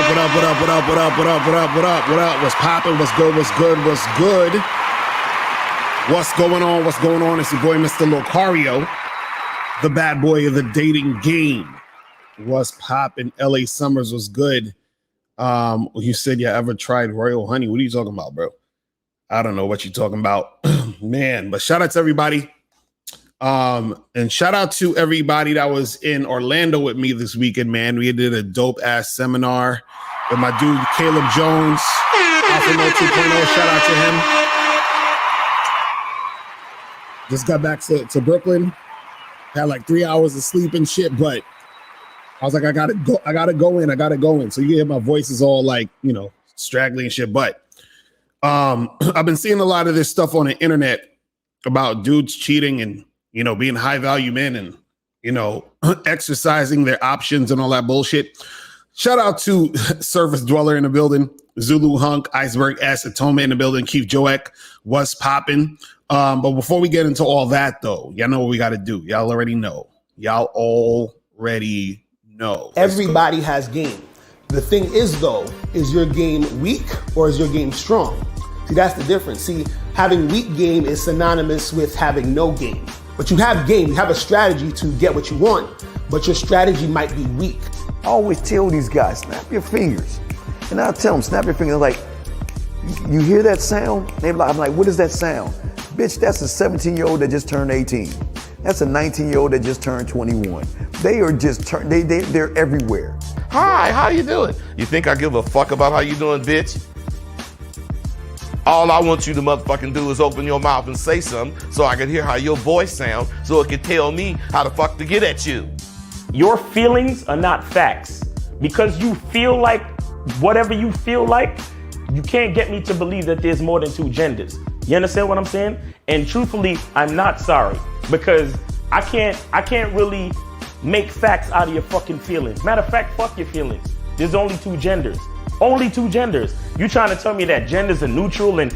What up? What's poppin'? What's good? What's good? What's going on? It's your boy, Mr. Locario, the bad boy of the dating game. What's poppin'? LA Summers was good. You said you ever tried Royal Honey. What are you talking about, bro? I don't know what you're talking about, man. But shout out to everybody. And shout out to everybody that was in Orlando with me this weekend, man. We did a dope ass seminar with my dude Caleb Jones, Alpha Mode 2.0. Shout out to him. Just got back to Brooklyn. Had like 3 hours of sleep and shit, but I was like, I gotta go in. So you hear my voice is all like, straggly and shit. But I've been seeing a lot of this stuff on the internet about dudes cheating and being high value men and, exercising their options and all that bullshit. Shout out to Surface Dweller in the building, Zulu Hunk, Iceberg S, Atoma in the building, Keith Joek, what's popping. But before we get into all that, though, y'all know what we got to do. Y'all already know. Everybody has game. The thing is, though, is your game weak or is your game strong? See, that's the difference. See, having weak game is synonymous with having no game. But you have game, you have a strategy to get what you want, but your strategy might be weak. I always tell these guys, snap your fingers. And I'll tell them, snap your fingers. Like, you hear that sound? I'm like, what is that sound? Bitch, that's a 17-year-old that just turned 18. That's a 19-year-old that just turned 21. They are just, they're everywhere. Hi, how you doing? You think I give a fuck about how you doing, bitch? All I want you to motherfucking do is open your mouth and say something so I can hear how your voice sounds so it can tell me how the fuck to get at you. Your feelings are not facts. Because you feel like whatever you feel like, you can't get me to believe that there's more than two genders. You understand what I'm saying? And truthfully, I'm not sorry because I can't really make facts out of your fucking feelings. Matter of fact, fuck your feelings. There's only two genders. Only two genders. You trying to tell me that genders are neutral and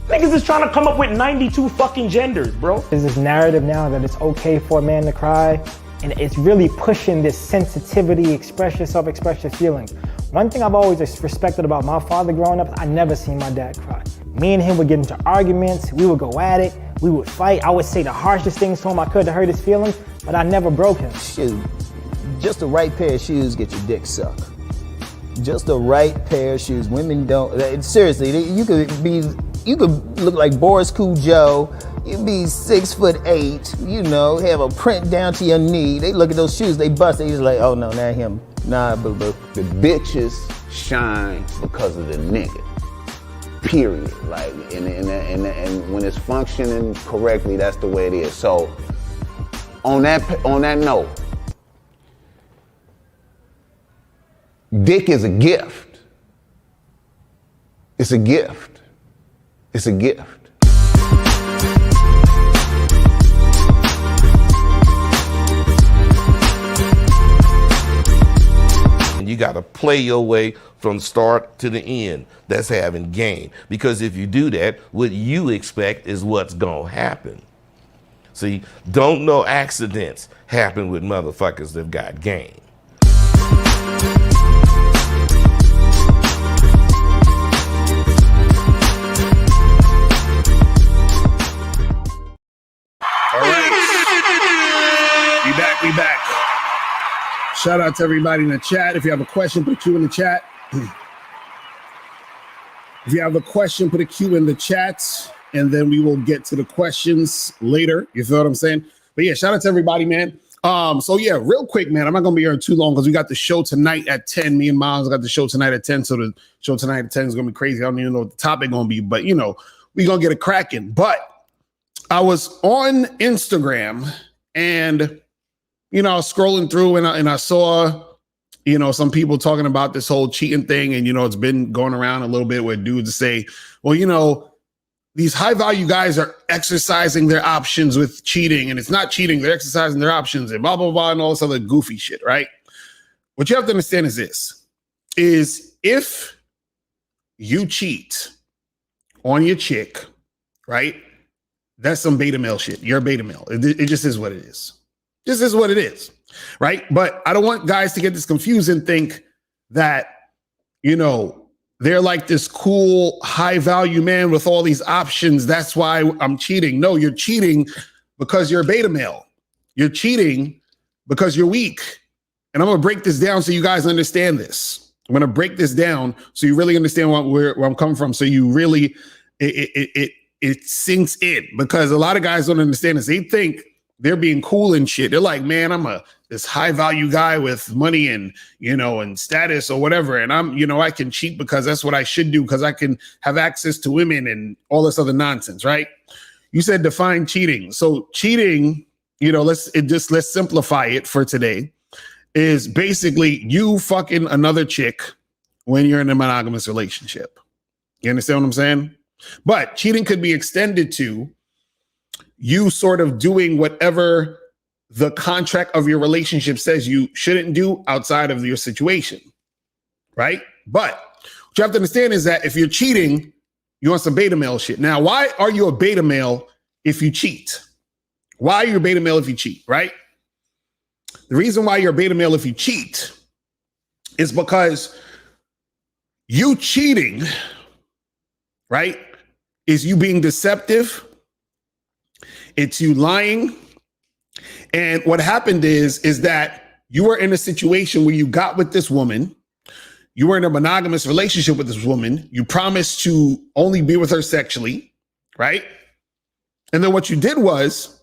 niggas is trying to come up with 92 fucking genders, bro. There's this narrative now that it's okay for a man to cry, and it's really pushing this sensitivity, express yourself, express your feelings. One thing I've always respected about my father growing up, I never seen my dad cry. Me and him would get into arguments, we would go at it, we would fight. I would say the harshest things to him I could to hurt his feelings, but I never broke him. Shoot, just the right pair of shoes get your dick sucked. Just the right pair of shoes. Women don't, seriously, you could look like Boris Cujo, you'd be 6'8", have a print down to your knee. They look at those shoes, they bust, they just like, oh no, not him. Nah, boo-boo. The bitches shine because of the nigga. Period. Like, and when it's functioning correctly, that's the way it is. So, on that note, dick is a gift. It's a gift. It's a gift. And you got to play your way from start to the end. That's having game. Because if you do that, what you expect is what's going to happen. See, don't no accidents happen with motherfuckers that got game. We back. Shout out to everybody in the chat. If you have a question, put a Q in the chat. If you have a question, put a Q in the chat, and then we will get to the questions later. You feel what I'm saying? But yeah, shout out to everybody, man. So yeah, real quick, man. I'm not gonna be here too long because we got the show tonight at 10. Me and Miles got the show tonight at 10. So the show tonight at 10 is gonna be crazy. I don't even know what the topic gonna be, but we gonna get it cracking. But I was on Instagram and I was scrolling through and I saw, some people talking about this whole cheating thing. And, it's been going around a little bit where dudes say, well, these high value guys are exercising their options with cheating and it's not cheating. They're exercising their options and blah, blah, blah, and all this other goofy shit, right? What you have to understand is this, is if you cheat on your chick, right? That's some beta male shit. You're a beta male. It just is what it is. This is what it is, right? But I don't want guys to get this confused and think that, you know, they're like this cool, high value man with all these options. That's why I'm cheating. No, you're cheating because you're a beta male. You're cheating because you're weak. And I'm going to break this down so you guys understand this. I'm going to break this down so you really understand where I'm coming from. So you really, it sinks in, because a lot of guys don't understand this. They think they're being cool and shit. They're like, man, I'm this high value guy with money and, you know, and status or whatever. And I'm, you know, I can cheat because that's what I should do, because I can have access to women and all this other nonsense, right? You said define cheating. So cheating, you know, let's simplify it for today, is basically you fucking another chick when you're in a monogamous relationship. You understand what I'm saying? But cheating could be extended to you sort of doing whatever the contract of your relationship says you shouldn't do outside of your situation, right? But what you have to understand is that if you're cheating, you're on some beta male shit. Now, why are you a beta male if you cheat? Why are you a beta male if you cheat, right? The reason why you're a beta male if you cheat is because you cheating, right, is you being deceptive. It's you lying. And what happened is that you were in a situation where you got with this woman. You were in a monogamous relationship with this woman. You promised to only be with her sexually, right? And then what you did was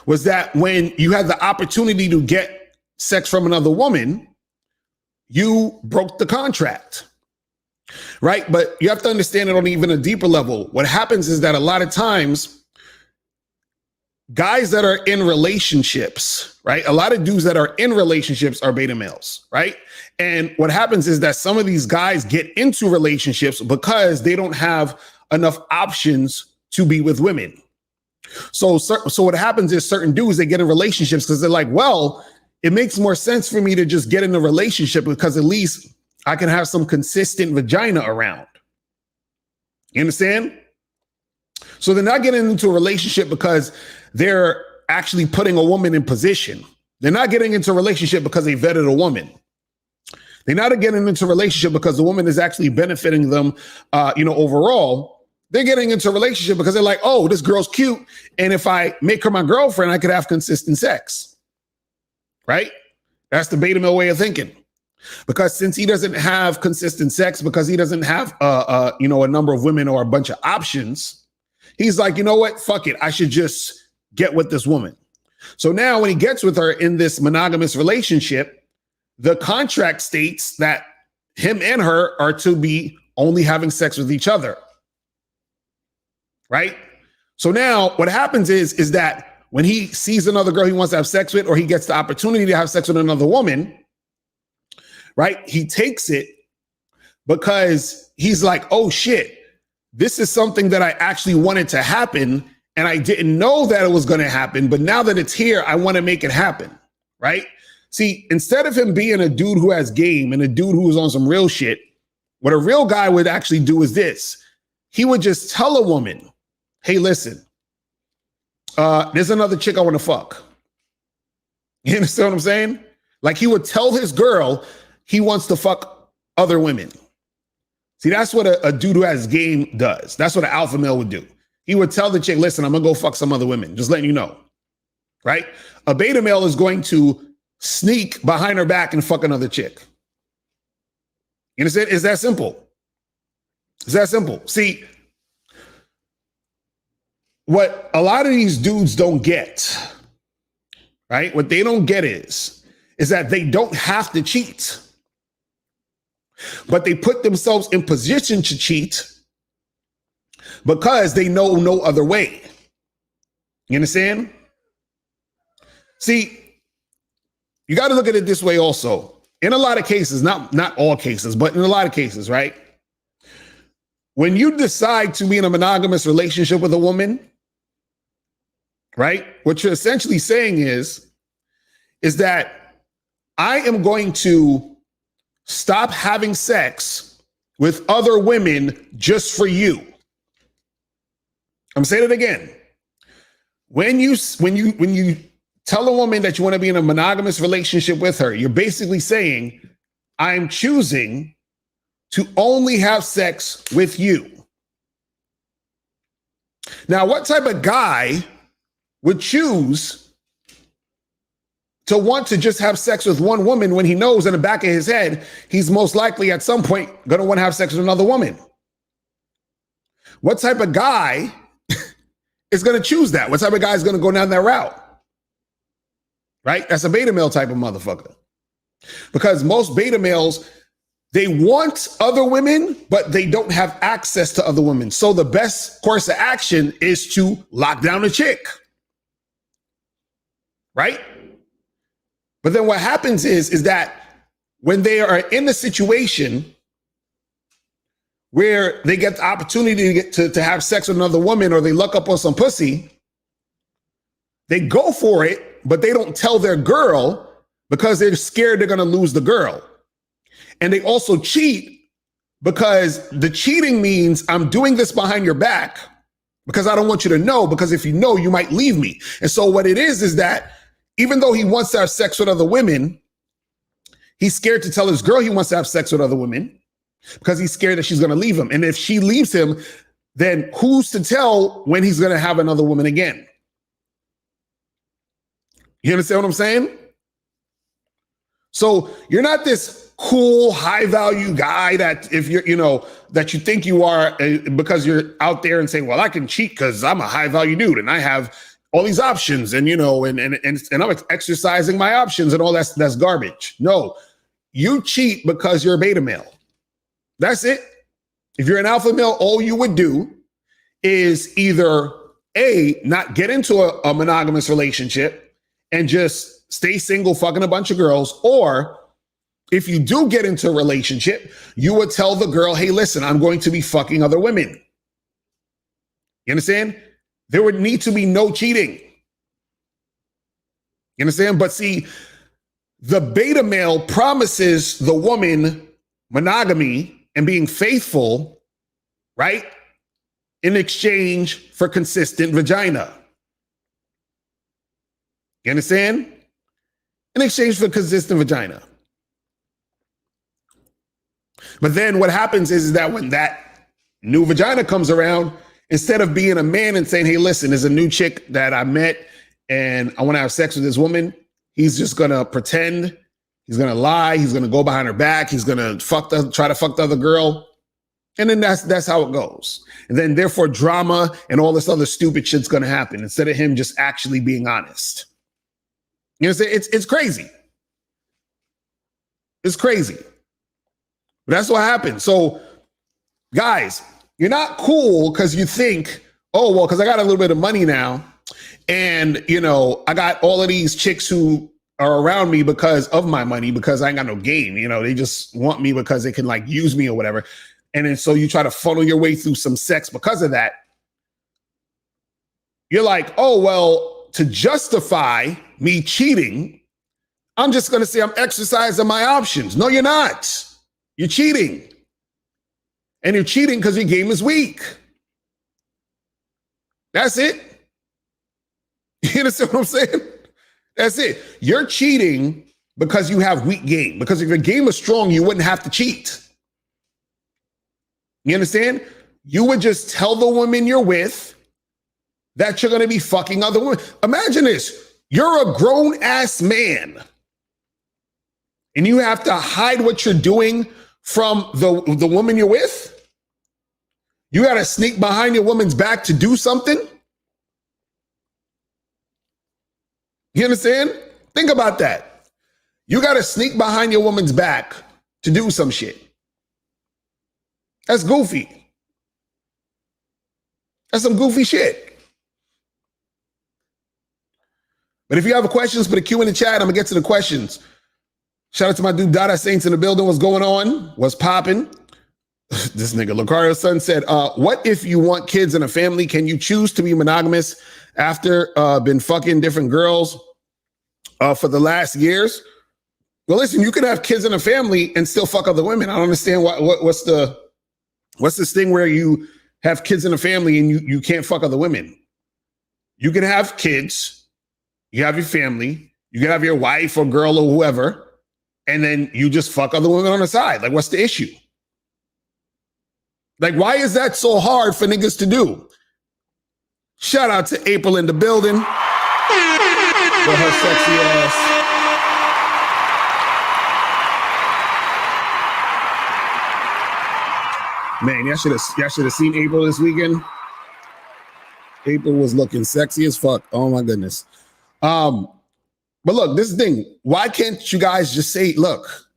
that when you had the opportunity to get sex from another woman, you broke the contract, right? But you have to understand it on even a deeper level. What happens is that a lot of times, guys that are in relationships, right? A lot of dudes that are in relationships are beta males, right? And what happens is that some of these guys get into relationships because they don't have enough options to be with women. So what happens is certain dudes, they get in relationships because they're like, well, it makes more sense for me to just get in a relationship because at least I can have some consistent vagina around. You understand? So they're not getting into a relationship because they're actually putting a woman in position. They're not getting into a relationship because they vetted a woman. They're not getting into a relationship because the woman is actually benefiting them, overall. They're getting into a relationship because they're like, oh, this girl's cute. And if I make her my girlfriend, I could have consistent sex. Right? That's the beta male way of thinking. Because since he doesn't have consistent sex, because he doesn't have a number of women or a bunch of options, he's like, you know what? Fuck it. I should just get with this woman. So now when he gets with her in this monogamous relationship, the contract states that him and her are to be only having sex with each other. Right? So now what happens is that when he sees another girl he wants to have sex with, or he gets the opportunity to have sex with another woman, right? He takes it because he's like, oh shit, this is something that I actually wanted to happen. And I didn't know that it was going to happen. But now that it's here, I want to make it happen. Right? See, instead of him being a dude who has game and a dude who's on some real shit, what a real guy would actually do is this. He would just tell a woman, hey, listen, there's another chick I want to fuck. You understand what I'm saying? Like he would tell his girl he wants to fuck other women. See, that's what a dude who has game does. That's what an alpha male would do. He would tell the chick, listen, I'm going to go fuck some other women. Just letting you know. Right? A beta male is going to sneak behind her back and fuck another chick. You understand? It's that simple. It's that simple. See, what a lot of these dudes don't get, right? What they don't get is that they don't have to cheat, but they put themselves in position to cheat because they know no other way. You understand? See, you got to look at it this way also. In a lot of cases, not all cases, but in a lot of cases, right? When you decide to be in a monogamous relationship with a woman, right? What you're essentially saying is that I am going to stop having sex with other women just for you. I'm saying it again. When you tell a woman that you want to be in a monogamous relationship with her, you're basically saying, I'm choosing to only have sex with you. Now, what type of guy would choose to want to just have sex with one woman when he knows in the back of his head, he's most likely at some point going to want to have sex with another woman? What type of guy is going to choose that? What type of guy is going to go down that route? Right? That's a beta male type of motherfucker. Because most beta males, they want other women, but they don't have access to other women. So the best course of action is to lock down a chick. Right? But then what happens is that when they are in a situation where they get the opportunity to have sex with another woman, or they luck up on some pussy, they go for it, but they don't tell their girl because they're scared they're going to lose the girl. And they also cheat because the cheating means I'm doing this behind your back because I don't want you to know, because if you know, you might leave me. And so what it is that even though he wants to have sex with other women, he's scared to tell his girl he wants to have sex with other women because he's scared that she's going to leave him. And if she leaves him, then who's to tell when he's going to have another woman again? You understand what I'm saying? So you're not this cool, high value guy that if you're, that you think you are because you're out there and saying, well, I can cheat because I'm a high value dude and I have all these options and, and I'm exercising my options and all that's garbage. No, you cheat because you're a beta male. That's it. If you're an alpha male, all you would do is either A, not get into a monogamous relationship and just stay single, fucking a bunch of girls, or if you do get into a relationship, you would tell the girl, hey, listen, I'm going to be fucking other women. You understand? There would need to be no cheating. You understand? But see, the beta male promises the woman monogamy and being faithful, right? In exchange for consistent vagina. You understand? In exchange for consistent vagina. But then what happens is that when that new vagina comes around, instead of being a man and saying, hey, listen, there's a new chick that I met and I want to have sex with this woman, he's just going to pretend. He's going to lie. He's going to go behind her back. He's going to try to fuck the other girl. And then that's how it goes. And then therefore drama and all this other stupid shit's going to happen instead of him just actually being honest. You know what I'm saying? It's crazy. It's crazy. But that's what happens. So guys, you're not cool because you think, oh, well, because I got a little bit of money now. And, I got all of these chicks who are around me because of my money, because I ain't got no game. They just want me because they can use me or whatever. And then so you try to funnel your way through some sex because of that. You're like, oh, well, to justify me cheating, I'm just going to say I'm exercising my options. No, you're not. You're cheating. And you're cheating because your game is weak. That's it. You understand what I'm saying? That's it. You're cheating because you have weak game. Because if your game was strong, you wouldn't have to cheat. You understand? You would just tell the woman you're with that you're going to be fucking other women. Imagine this. You're a grown-ass man. And you have to hide what you're doing from the woman you're with? You got to sneak behind your woman's back to do something? You understand? Think about that. You got to sneak behind your woman's back to do some shit. That's goofy. That's some goofy shit. But if you have questions, put a Q in the chat. I'm going to get to the questions. Shout out to my dude Dada Saints in the building. What's going on? What's popping? This nigga Locario's son said, what if you want kids in a family? Can you choose to be monogamous after been fucking different girls for the last years? Well, listen, you could have kids in a family and still fuck other women. I don't understand what's this thing where you have kids in a family and you can't fuck other women. You can have kids you have your family, you can have your wife or girl or whoever, and then you just fuck other women on the side. Like, what's the issue? Like, why is that so hard for niggas to do? Shout out to April in the building with her sexy ass. Man, y'all should have seen April this weekend. April was looking sexy as fuck. Oh my goodness. But look, this is the thing. Why can't you guys just say, look,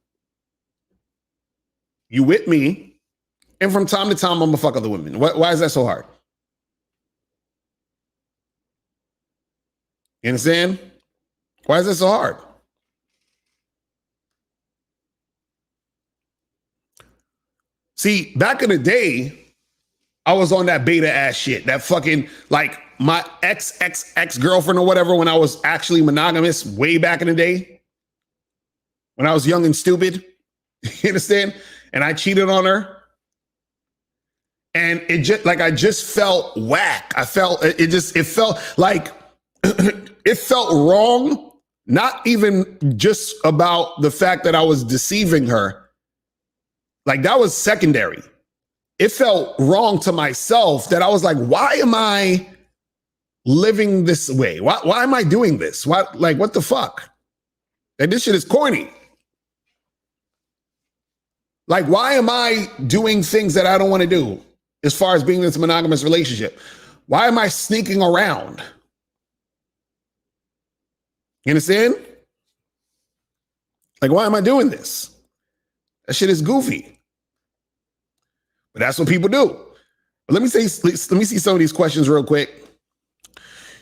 you with me, and from time to time I'm gonna fuck other women. Why is that so hard? You understand? Why is that so hard? See, back in the day, I was on that beta ass shit. That fucking, like, my ex-girlfriend or whatever, when I was actually monogamous way back in the day. When I was young and stupid. You understand? And I cheated on her. And it just, like, I just felt whack. It felt like, it felt wrong. Not even just about the fact that I was deceiving her. Like, that was secondary. It felt wrong to myself that I was like, why am I living this way? Why am I doing this? What the fuck? And this shit is corny. Like, why am I doing things that I don't want to do as far as being in this monogamous relationship? Why am I sneaking around? You understand? Like, why am I doing this? That shit is goofy. But that's what people do. But let me see some of these questions real quick.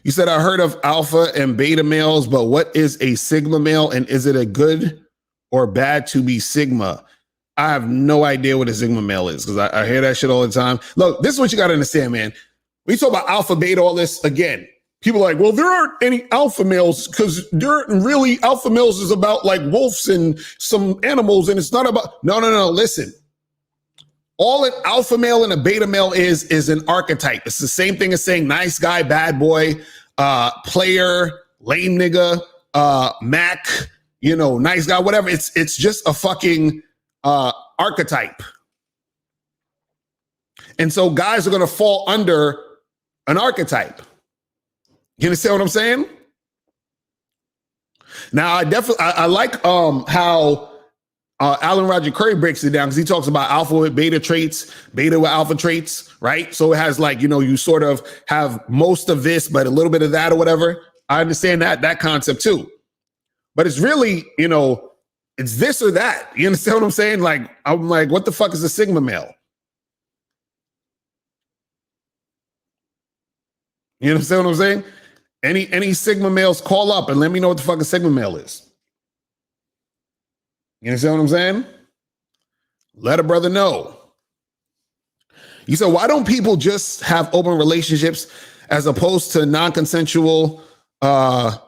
You said, I heard of alpha and beta males, but what is a sigma male, and is it a good or bad to be sigma? I have no idea what a sigma male is, because I hear that shit all the time. Look, this is what you got to understand, man. We talk about alpha, beta, all this. Again, people are like, well, there aren't any alpha males, because there aren't really, alpha males is about like wolves and some animals, and it's not about, no, listen. All an alpha male and a beta male is an archetype. It's the same thing as saying nice guy, bad boy, player, lame nigga, Mac, nice guy, whatever. It's just a fucking archetype. And so guys are going to fall under an archetype. You understand what I'm saying? Now, I like how Alan Roger Curry breaks it down, because he talks about alpha with beta traits, beta with alpha traits, right? So it has like, you sort of have most of this, but a little bit of that or whatever. I understand that concept too. But it's really, it's this or that. You understand what I'm saying? Like, I'm like, what the fuck is a sigma male? You understand what I'm saying? Any sigma males, call up and let me know what the fuck a sigma male is. You understand what I'm saying? Let a brother know. You said, why don't people just have open relationships as opposed to non-consensual open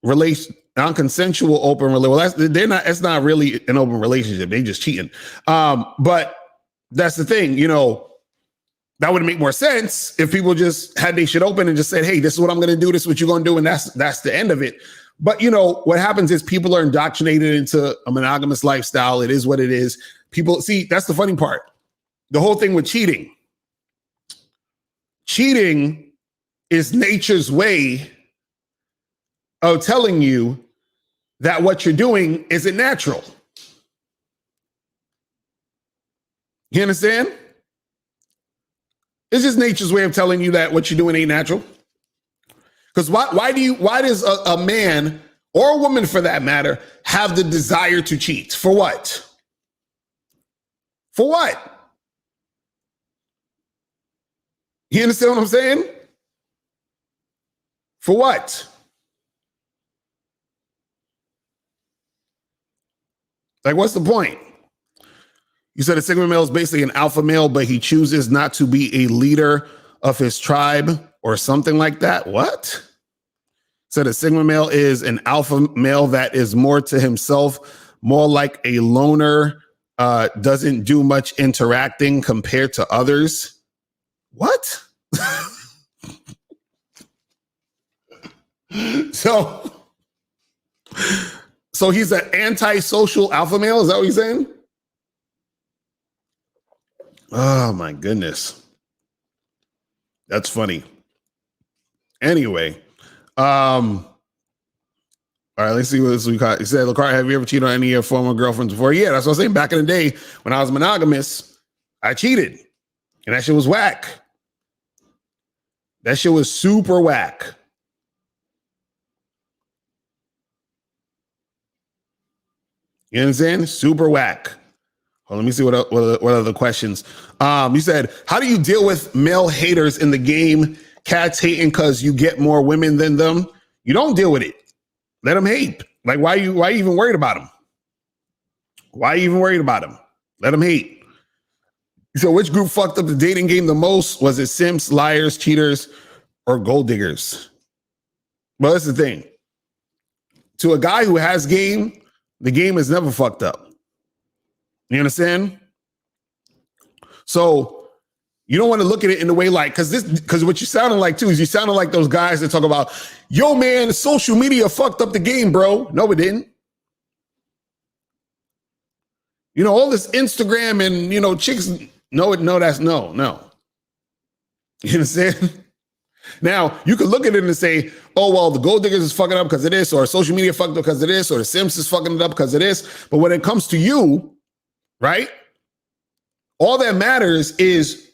relationship? Well, that's not really an open relationship. They just cheating. But that's the thing, that would make more sense if people just had their shit open and just said, hey, this is what I'm going to do. This is what you're going to do. And that's the end of it. But, what happens is people are indoctrinated into a monogamous lifestyle. It is what it is. People see, that's the funny part. The whole thing with cheating. Cheating is nature's way of telling you that what you're doing isn't natural. You understand? It's just nature's way of telling you that what you're doing ain't natural. Because why does a man or a woman, for that matter, have the desire to cheat? For what? For what? You understand what I'm saying? For what? Like, what's the point? You said a sigma male is basically an alpha male, but he chooses not to be a leader of his tribe or something like that. What? Said a sigma male is an alpha male that is more to himself, more like a loner, doesn't do much interacting compared to others. What? So he's an antisocial alpha male. Is that what he's saying? Oh my goodness. That's funny. Anyway, all right, let's see what this we got. He said, Locario, have you ever cheated on any of your former girlfriends before? Yeah, that's what I'm saying. Back in the day when I was monogamous, I cheated. And that shit was whack. That shit was super whack. You know what I'm saying? Super whack. Well, let me see what other questions. You said, how do you deal with male haters in the game? Cats hating because you get more women than them? You don't deal with it. Let them hate. Like, why you even worried about them? Why are you even worried about them? Let them hate. So which group fucked up the dating game the most? Was it simps, liars, cheaters, or gold diggers? Well, that's the thing. To a guy who has game, the game is never fucked up. You understand? So you don't want to look at it in a way like, because what you sounding like too is you sounding like those guys that talk about, yo man, social media fucked up the game, bro. No, it didn't. You know, all this Instagram and, you know, chicks, no. You understand? Now, you could look at it and say, oh, well, the gold diggers is fucking up because of this, or social media fucked up because of this, or the Sims is fucking it up because of this. But when it comes to you, right, all that matters is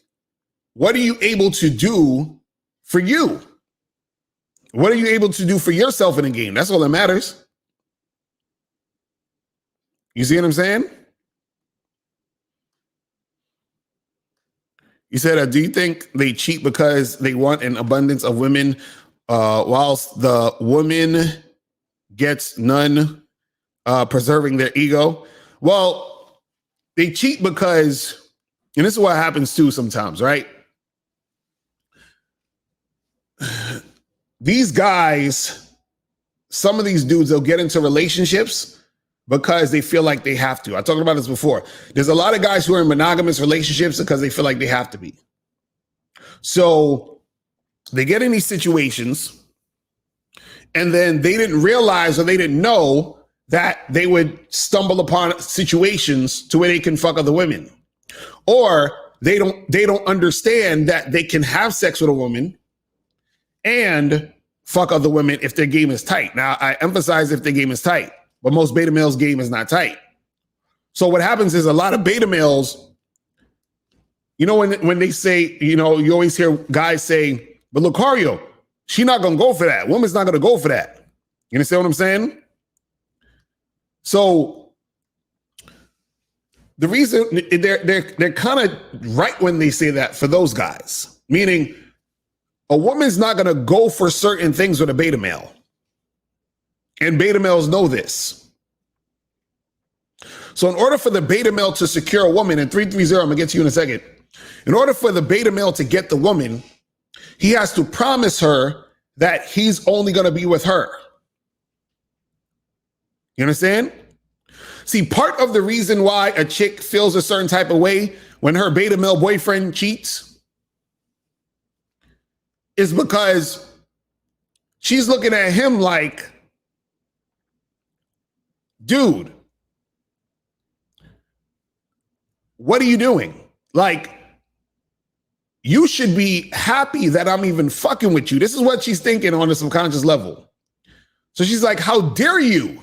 what are you able to do for you? What are you able to do for yourself in the game? That's all that matters. You see what I'm saying? You said, do you think they cheat because they want an abundance of women whilst the woman gets none, preserving their ego? Well, they cheat because, and this is what happens too sometimes, right? These guys, some of these dudes, they'll get into relationships because they feel like they have to. I talked about this before. There's a lot of guys who are in monogamous relationships because they feel like they have to be. So they get in these situations and then they didn't realize or they didn't know that they would stumble upon situations to where they can fuck other women. Or they don't understand that they can have sex with a woman and fuck other women if their game is tight. Now, I emphasize if their game is tight. But most beta males' game is not tight. So what happens is a lot of beta males, you know, when they say, you know, you always hear guys say, but Locario, she's not going to go for that. Woman's not going to go for that. You understand what I'm saying? So the reason they're kind of right when they say that for those guys, meaning a woman's not going to go for certain things with a beta male. And beta males know this. So in order for the beta male to secure a woman, and 330, I'm gonna get to you in a second. In order for the beta male to get the woman, he has to promise her that he's only gonna be with her. You understand? See, part of the reason why a chick feels a certain type of way when her beta male boyfriend cheats is because she's looking at him like, dude, what are you doing? Like, you should be happy that I'm even fucking with you. This is what she's thinking on a subconscious level. So she's like, how dare you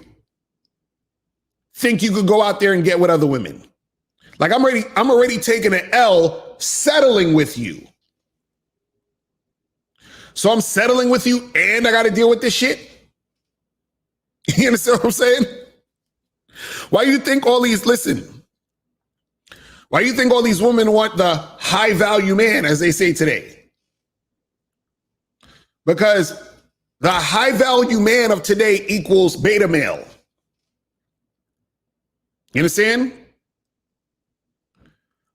think you could go out there and get with other women? Like, I'm already taking an L settling with you. So I'm settling with you and I got to deal with this shit? You understand what I'm saying? Why do you think all these women want the high value man, as they say today? Because the high value man of today equals beta male. You understand?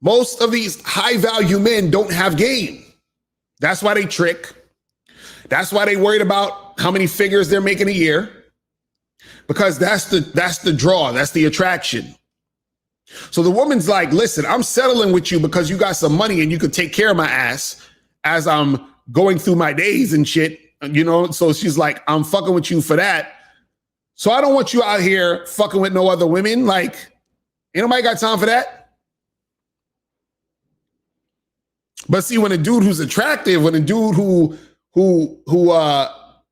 Most of these high value men don't have game. That's why they trick. That's why they worried about how many figures they're making a year. Because that's the draw, that's the attraction. So the woman's like, listen, I'm settling with you because you got some money and you could take care of my ass as I'm going through my days and shit. you know, so she's like, I'm fucking with you for that. So I don't want you out here fucking with no other women. Like, ain't nobody got time for that. But see, when a dude who's attractive, when a dude who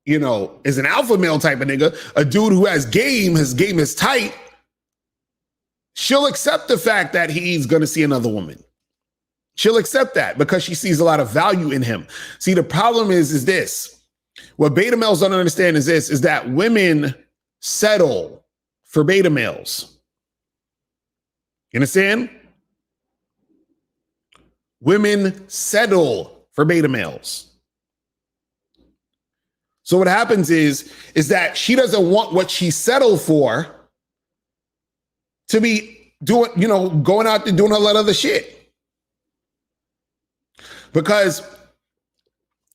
you know, is an alpha male type of nigga, a dude who has game, his game is tight, she'll accept the fact that he's going to see another woman. She'll accept that because she sees a lot of value in him. See, the problem is this. What beta males don't understand is this, is that women settle for beta males. You understand? Women settle for beta males. So what happens is that she doesn't want what she settled for to be doing, you know, going out there doing a lot of other shit. Because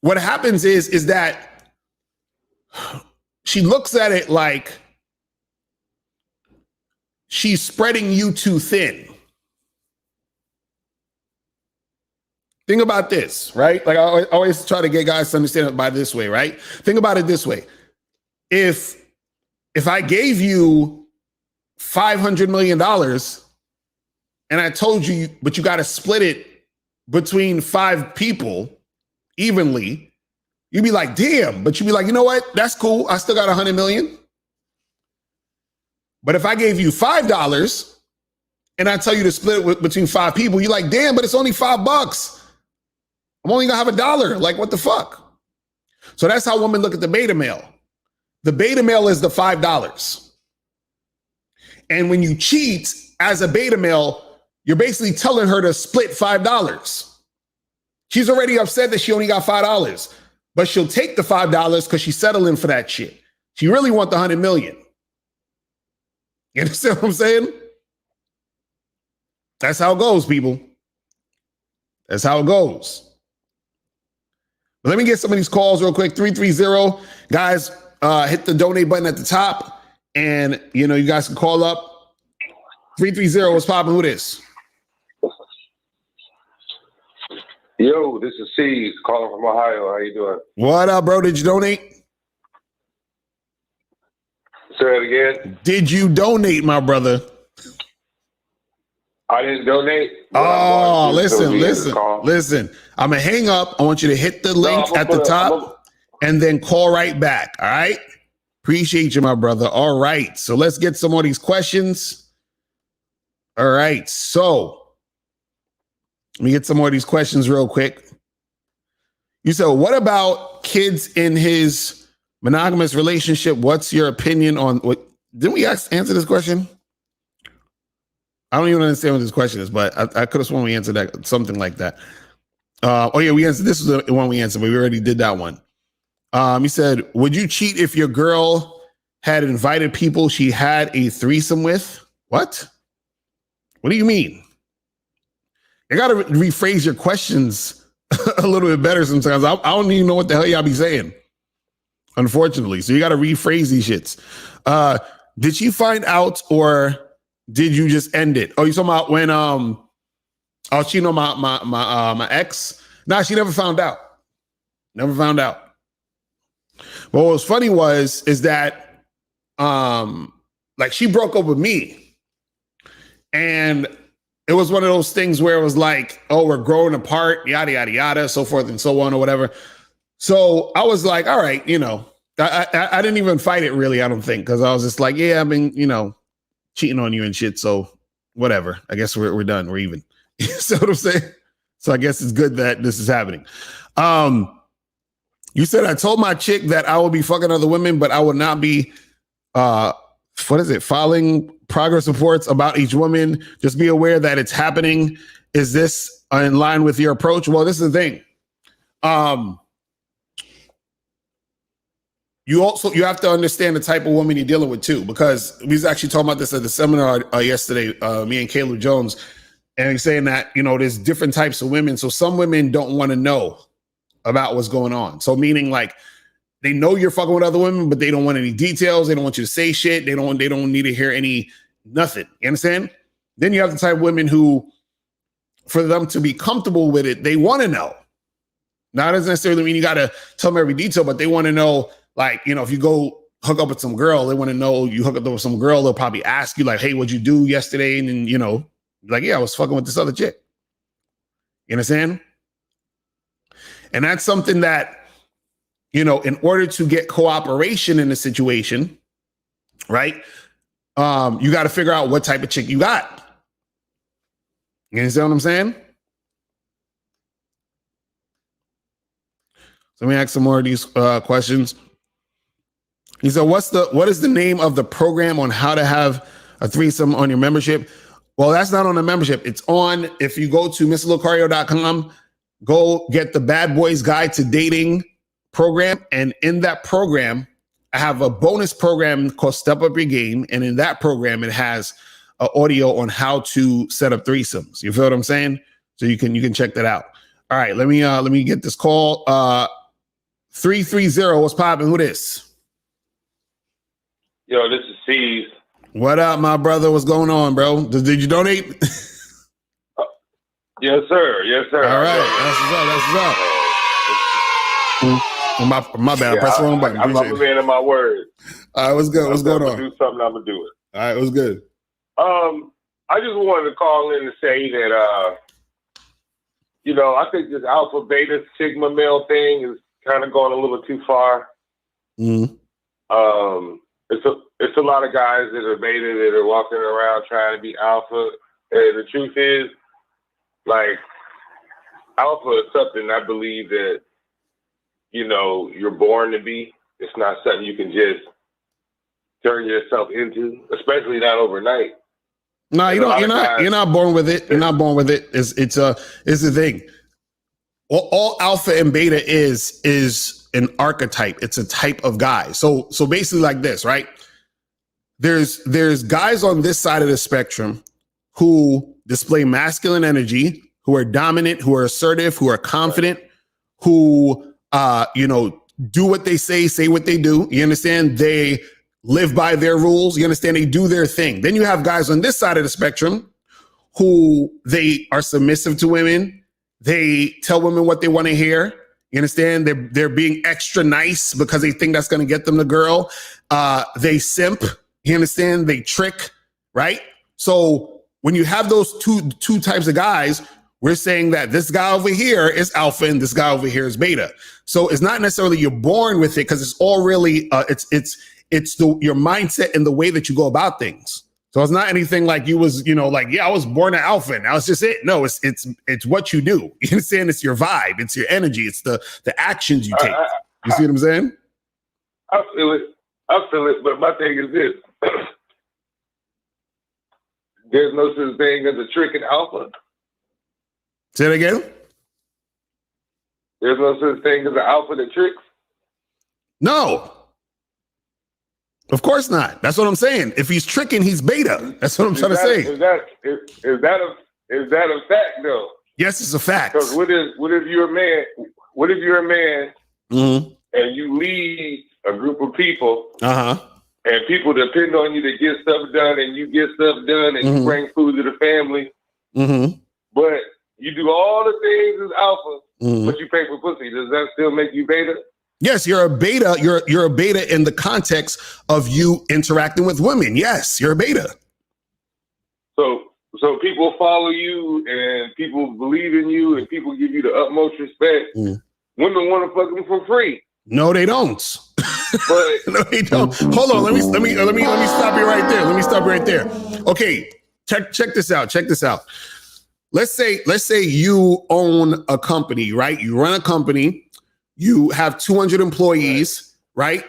what happens is that she looks at it like she's spreading you too thin. Think about this, right? Like I always try to get guys to understand it by this way, right? Think about it this way. If I gave you $500 million and I told you, but you got to split it between 5 people evenly, you'd be like, damn, but you'd be like, you know what? That's cool. I still got 100 million. But if I gave you $5 and I tell you to split it between 5 people, you're like, damn, but it's only $5. I'm only gonna have $1. Like, what the fuck? So that's how women look at the beta male. The beta male is the $5. And when you cheat as a beta male, you're basically telling her to split $5. She's already upset that she only got $5, but she'll take the $5 because she's settling for that shit. She really want the 100 million. You understand what I'm saying? That's how it goes, people. That's how it goes. But let me get some of these calls real quick. 330. Guys, hit the donate button at the top. And, you know, you guys can call up. 330, what's popping? Who this? Yo, this is C calling from Ohio. How you doing? What up, bro? Did you donate? Say it again. Did you donate, my brother? I didn't donate. Oh, listen. I'm going to hang up. I want you to hit the link at the top and then call right back. All right? Appreciate you, my brother. All right. So let's get some more of these questions. All right. So let me get some more of these questions real quick. You said, what about kids in his monogamous relationship? What's your opinion on what? Didn't we answer this question? I don't even understand what this question is, but I could have sworn we answered that, something like that. Oh yeah, we answered. This was the one we answered, but we already did that one. He said, would you cheat if your girl had invited people she had a threesome with? What? What do you mean? You got to rephrase your questions a little bit better sometimes. I don't even know what the hell y'all be saying, unfortunately. So you got to rephrase these shits. Did she find out or did you just end it? Oh, you talking about when she know my ex? Nah, she never found out. Never found out. But what was funny is that like she broke up with me. And it was one of those things where it was like, oh, we're growing apart, yada, yada, yada, so forth and so on or whatever. So I was like, all right, you know, I didn't even fight it really, I don't think, because I was just like, yeah, I've been, you know, cheating on you and shit. So whatever. I guess we're done. We're even. You see what I'm saying? So I guess it's good that this is happening. You said I told my chick that I will be fucking other women, but I will not be filing progress reports about each woman. Just be aware that it's happening. Is this in line with your approach? Well, this is the thing. You have to understand the type of woman you're dealing with too, because we was actually talking about this at the seminar yesterday, me and Caleb Jones, and he's saying that, you know, there's different types of women. So some women don't want to know about what's going on. So meaning like they know you're fucking with other women, but they don't want any details. They don't want you to say shit. They don't need to hear nothing. You understand? Then you have the type of women who, for them to be comfortable with it, they want to know. Now, that doesn't necessarily mean you got to tell them every detail, but they want to know, like, you know, if you go hook up with some girl, they want to know you hook up with some girl. They'll probably ask you, like, hey, what'd you do yesterday? And then, you know, like, yeah, I was fucking with this other chick. You understand? And that's something that, you know, in order to get cooperation in the situation, right? You got to figure out what type of chick you got. You understand what I'm saying? So let me ask some more of these questions. He said, what is the name of the program on how to have a threesome on your membership? Well, that's not on the membership. It's on, if you go to MrLocario.com, go get the Bad Boys Guide to Dating program. And in that program, I have a bonus program called Step Up Your Game. And in that program, it has audio on how to set up threesomes. You feel what I'm saying? So you can check that out. All right, let me get this call. 330, what's popping? Who this? Yo, this is Steve. What up, my brother? What's going on, bro? Did you donate? Yes, sir. Yes, sir. All right, that's what's up. My bad. I pressed the wrong button. I'm a man of my word. All right, what's good? What's going on? Do something, I'm gonna do it. All right, what's good? I just wanted to call in to say that you know, I think this alpha beta sigma male thing is kind of going a little too far. Mm-hmm. It's a lot of guys that are beta that are walking around trying to be alpha. And the truth is, like, alpha is something I believe that, you know, you're born to be. It's not something you can just turn yourself into, especially not overnight. No, you're not born with it. You're not born with it. It's the thing. All alpha and beta is an archetype. It's a type of guy. So basically like this, right? There's guys on this side of the spectrum who display masculine energy, who are dominant, who are assertive, who are confident, who do what they say what they do. You understand? They live by their rules. You understand? They do their thing. Then you have guys on this side of the spectrum who they are submissive to women. They tell women what they want to hear. You understand? They're being extra nice because they think that's going to get them the girl. They simp. You understand? They trick, right? So when you have those two types of guys, we're saying that this guy over here is alpha and this guy over here is beta. So it's not necessarily you're born with it because it's all really it's your mindset and the way that you go about things. So it's not anything like you was, like, yeah, I was born an alpha and that was just it. No, it's what you do. You understand? It's your vibe. It's your energy. It's the actions you take. You see what I'm saying? I feel it. But my thing is this. There's no such thing as a trick in alpha. Say it again. There's no such thing as an alpha that tricks. No. Of course not. That's what I'm saying. If he's tricking, he's beta. That's what I'm trying to say. Is that a fact though? Yes, it's a fact. Because what if you're a man? What if you're a man mm-hmm. and you lead a group of people? And people depend on you to get stuff done, and you get stuff done, and mm-hmm. you bring food to the family. Mm-hmm. But you do all the things as alpha, mm-hmm. but you pay for pussy. Does that still make you beta? Yes, you're a beta. You're a beta in the context of you interacting with women. Yes, you're a beta. So people follow you, and people believe in you, and people give you the utmost respect. Mm. Women want to fuck them for free. No, they don't. But no, they don't. Hold on. Let me stop you right there. Let me stop you right there. Okay, check this out. Check this out. Let's say you own a company, right? You run a company. You have 200 employees, right?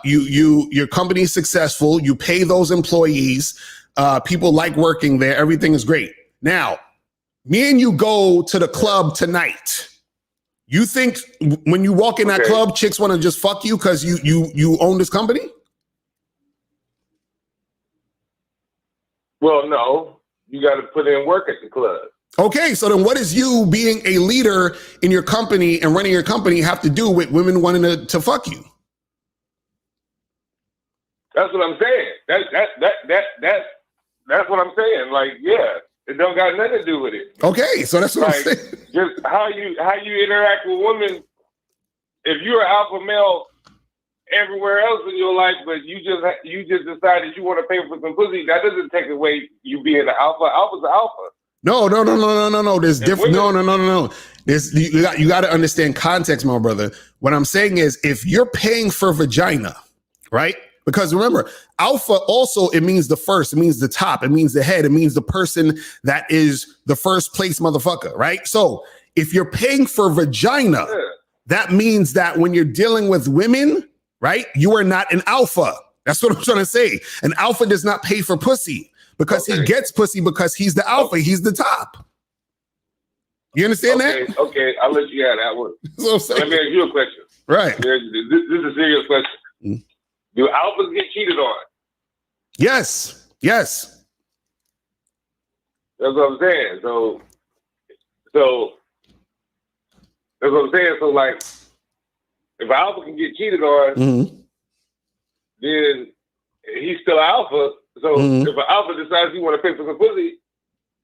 Your company is successful. You pay those employees. People like working there. Everything is great. Now, me and you go to the club tonight. You think when you walk in that club, chicks want to just fuck you because you own this company? Well, no. You got to put in work at the club. Okay, so then what does you being a leader in your company and running your company have to do with women wanting to fuck you? That's what I'm saying. That's what I'm saying. Like, yeah, it don't got nothing to do with it. Okay, so that's what I'm saying. Just how you interact with women if you're an alpha male everywhere else in your life, but you just decided you want to pay for some pussy, that doesn't take away you being an alpha. Alpha's an alpha. No. There's different. No. There's you got to understand context, my brother. What I'm saying is, if you're paying for vagina, right? Because remember, alpha also, it means the first, it means the top, it means the head, it means the person that is the first place motherfucker, right? So if you're paying for vagina, that means that when you're dealing with women, right, you are not an alpha. That's what I'm trying to say. An alpha does not pay for pussy because he gets pussy because he's the alpha, he's the top. You understand that? Okay, I'll let you have that one. Let me ask you a question. Right. This is a serious question. Do alphas get cheated on? Yes. That's what I'm saying. So that's what I'm saying. So like, if an alpha can get cheated on, then he's still alpha. So if an alpha decides he want to pay for some pussy,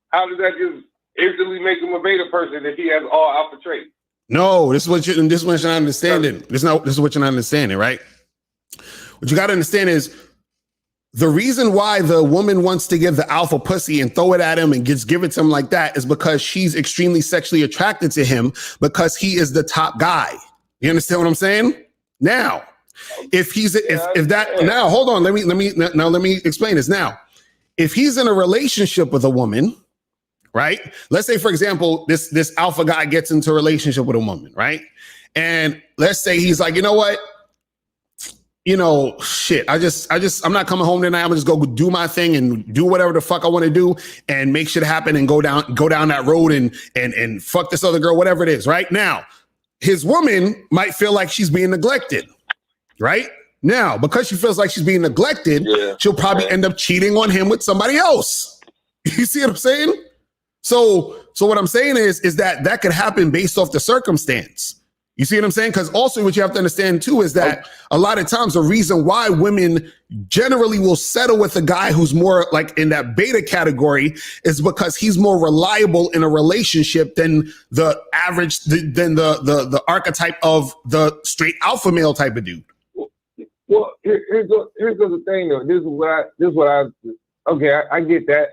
how does that just instantly make him a beta person if he has all alpha traits? No, this is what you're not understanding. This is what you're not understanding, right? What you got to understand is the reason why the woman wants to give the alpha pussy and throw it at him and give it to him like that is because she's extremely sexually attracted to him because he is the top guy. You understand what I'm saying? Now, hold on, let me explain this. Now, if he's in a relationship with a woman, right? Let's say, for example, this alpha guy gets into a relationship with a woman, right? And let's say he's like, you know what? I'm not coming home tonight. I'm gonna just go do my thing and do whatever the fuck I want to do and make shit happen and go down that road and fuck this other girl, whatever it is. Right now, his woman might feel like she's being neglected. Right now, because she feels like she's being neglected, she'll probably end up cheating on him with somebody else. You see what I'm saying? So what I'm saying is that could happen based off the circumstance. You see what I'm saying? Because also what you have to understand too is that a lot of times the reason why women generally will settle with a guy who's more like in that beta category is because he's more reliable in a relationship than the average, than the archetype of the straight alpha male type of dude. Well, here's the thing though. I get that.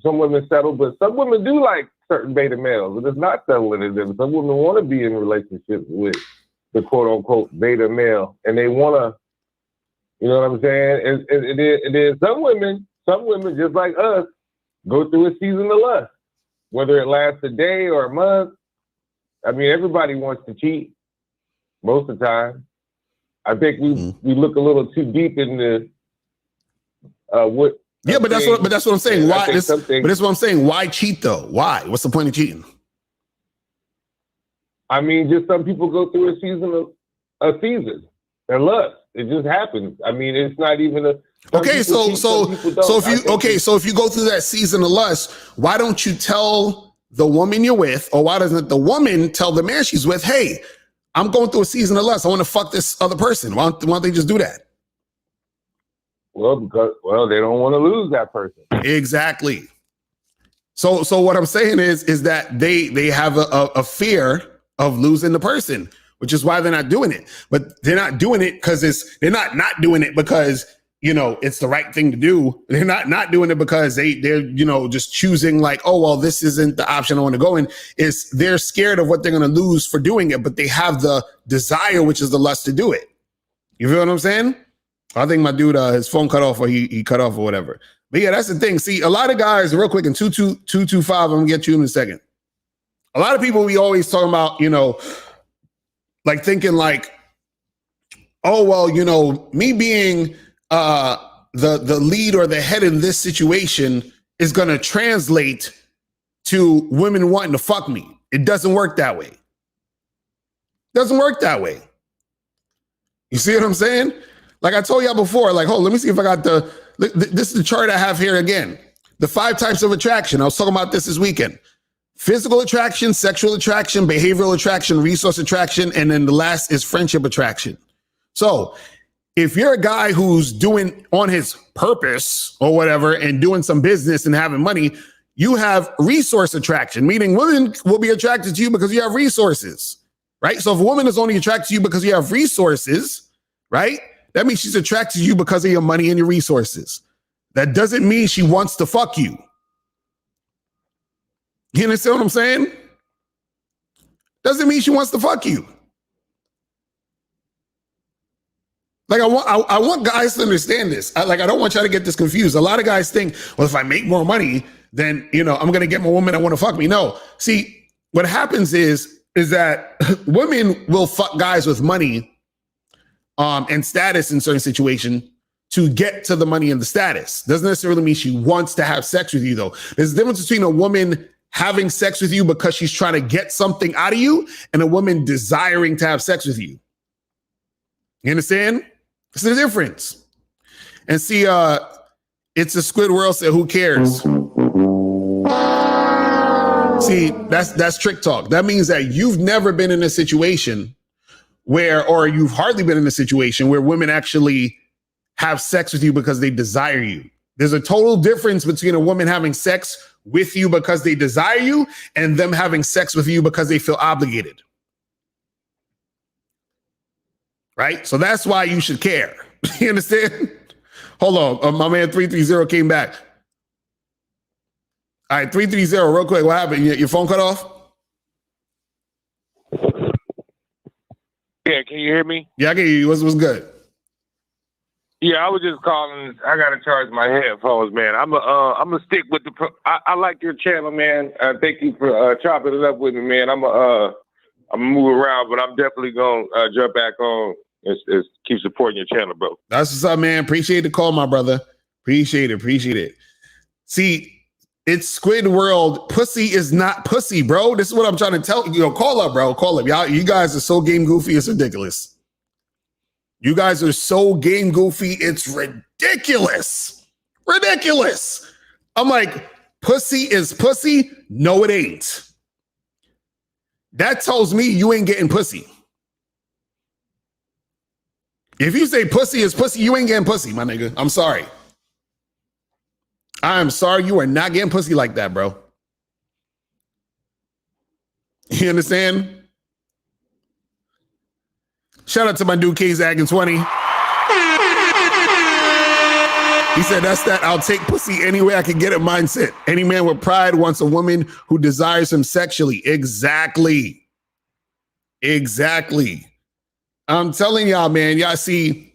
Some women settle, but some women do like certain beta males, and it's not settling in them. Some women want to be in relationships with the quote unquote beta male, and they want to, you know what I'm saying? And then some women just like us go through a season of lust, whether it lasts a day or a month. I mean, everybody wants to cheat most of the time. I think we look a little too deep into what. Yeah, but that's what I'm saying. Why? But that's what I'm saying. Why cheat though? Why? What's the point of cheating? I mean, just some people go through a season and lust. It just happens. I mean, it's not even a. Okay, so if you go through that season of lust, why don't you tell the woman you're with, or why doesn't the woman tell the man she's with, hey, I'm going through a season of lust. I want to fuck this other person. Why don't they just do that? Well, because they don't want to lose that person. Exactly. So what I'm saying is that they have a fear of losing the person, which is why they're not doing it. But they're not doing it because they're not doing it because it's the right thing to do. They're not doing it because they're just choosing like, oh well, this isn't the option I want to go in. They're scared of what they're going to lose for doing it, but they have the desire, which is the lust to do it. You feel what I'm saying? I think my dude, his phone cut off or he cut off or whatever. But yeah, that's the thing. See, a lot of guys, real quick, in 225, I'm gonna get you in a second. A lot of people, we always talking about, like thinking like, oh, well, me being the lead or the head in this situation is gonna translate to women wanting to fuck me. It doesn't work that way. Doesn't work that way. You see what I'm saying? Like I told y'all before, like, let me see if I got this is the chart I have here again. The 5 types of attraction. I was talking about this weekend. Physical attraction, sexual attraction, behavioral attraction, resource attraction, and then the last is friendship attraction. So if you're a guy who's doing on his purpose or whatever and doing some business and having money, you have resource attraction, meaning women will be attracted to you because you have resources, right? So if a woman is only attracted to you because you have resources, right? That means she's attracted to you because of your money and your resources. That doesn't mean she wants to fuck you. You understand what I'm saying? Doesn't mean she wants to fuck you. Like I want guys to understand this. I don't want y'all to get this confused. A lot of guys think, well, if I make more money, then I'm gonna get more women that want to fuck me. No, see, what happens is that women will fuck guys with money, and status in certain situations to get to the money and the status. Doesn't necessarily mean she wants to have sex with you, though. There's a difference between a woman having sex with you because she's trying to get something out of you and a woman desiring to have sex with you. You understand? It's the difference. And see, it's a Squidward said, who cares? See, that's trick talk. That means that you've never been in a situation where, or you've hardly been in a situation where women actually have sex with you because they desire you. There's a total difference between a woman having sex with you because they desire you and them having sex with you because they feel obligated. Right? So that's why you should care. You understand? Hold on. My man 330 came back. All right, 330, real quick. What happened? Your phone cut off? Yeah, can you hear me? Yeah, I can hear you. What's good? Yeah, I was just calling. I gotta charge my headphones, man. I'm a stick with the. I like your channel, man. Thank you for chopping it up with me, man. I'm move around, but I'm definitely gonna jump back on and keep supporting your channel, bro. That's what's up, man. Appreciate the call, my brother. Appreciate it. See, it's Squid World. Pussy is not pussy, bro. This is what I'm trying to tell you. Call up, bro. Call up. Y'all, you guys are so game goofy. It's ridiculous. You guys are so game goofy. It's ridiculous. Ridiculous. I'm like, pussy is pussy. No, it ain't. That tells me you ain't getting pussy. If you say pussy is pussy, you ain't getting pussy, my nigga. I'm sorry. I'm sorry. You are not getting pussy like that, bro. You understand? Shout out to my dude K-Zag in 20. He said, that's that I'll take pussy any way I can get it mindset. Any man with pride wants a woman who desires him sexually. Exactly. I'm telling y'all, man. Y'all see,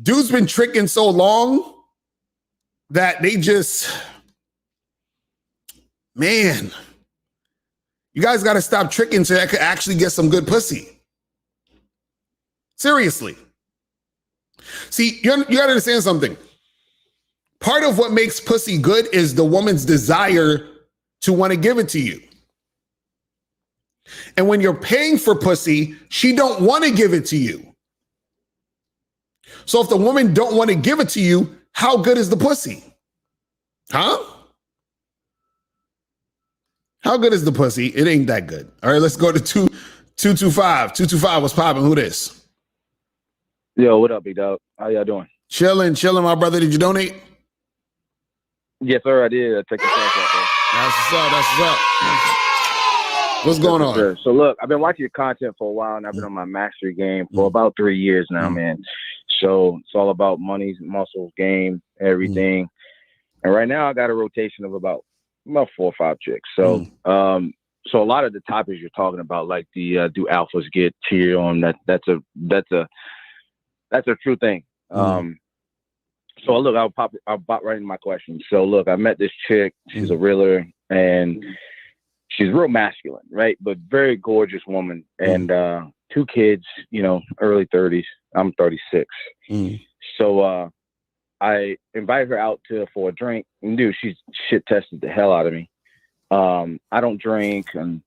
dude's been tricking so long that they just, man, you guys got to stop tricking so I could actually get some good pussy. Seriously. See, you got to understand something. Part of what makes pussy good is the woman's desire to want to give it to you. And when you're paying for pussy, she don't want to give it to you. So if the woman don't want to give it to you, how good is the pussy? Huh? How good is the pussy? It ain't that good. All right, let's go to 225. 225, what's popping? Who this? Yo, what up, big dog? How y'all doing? Chilling, my brother. Did you donate? Yes, sir, I did. Take a chance out there. That's what's up. What's going on? Sure. So look, I've been watching your content for a while, and I've been on my mastery game for about 3 years now, man. So it's all about money, muscles, game, everything. And right now I got a rotation of about 4 or 5 chicks. So so a lot of the topics you're talking about, like the do alphas get cheated on, that's a true thing. So look, I'll pop right into my question. So look, I met this chick. She's a realtor, and she's real masculine, right? But very gorgeous woman, and 2 kids, early 30s. I'm 36. So I invited her out for a drink, and dude, she shit tested the hell out of me. I don't drink, and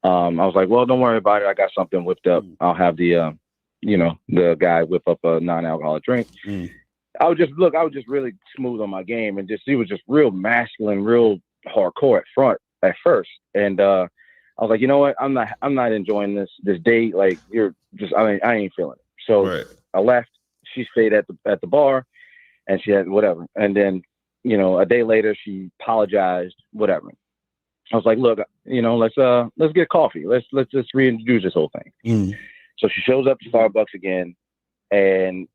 I was like, well, don't worry about it. I got something whipped up. I'll have the the guy whip up a non-alcoholic drink. I was just really smooth on my game, and she was just real masculine, real hardcore at first. And I was like, you know what? I'm not enjoying this date. Like, I ain't feeling it. So I left. She stayed at the bar, and she had whatever. And then, a day later, she apologized, whatever. I was like, look, let's get coffee. Let's just reintroduce this whole thing. So she shows up to Starbucks again, and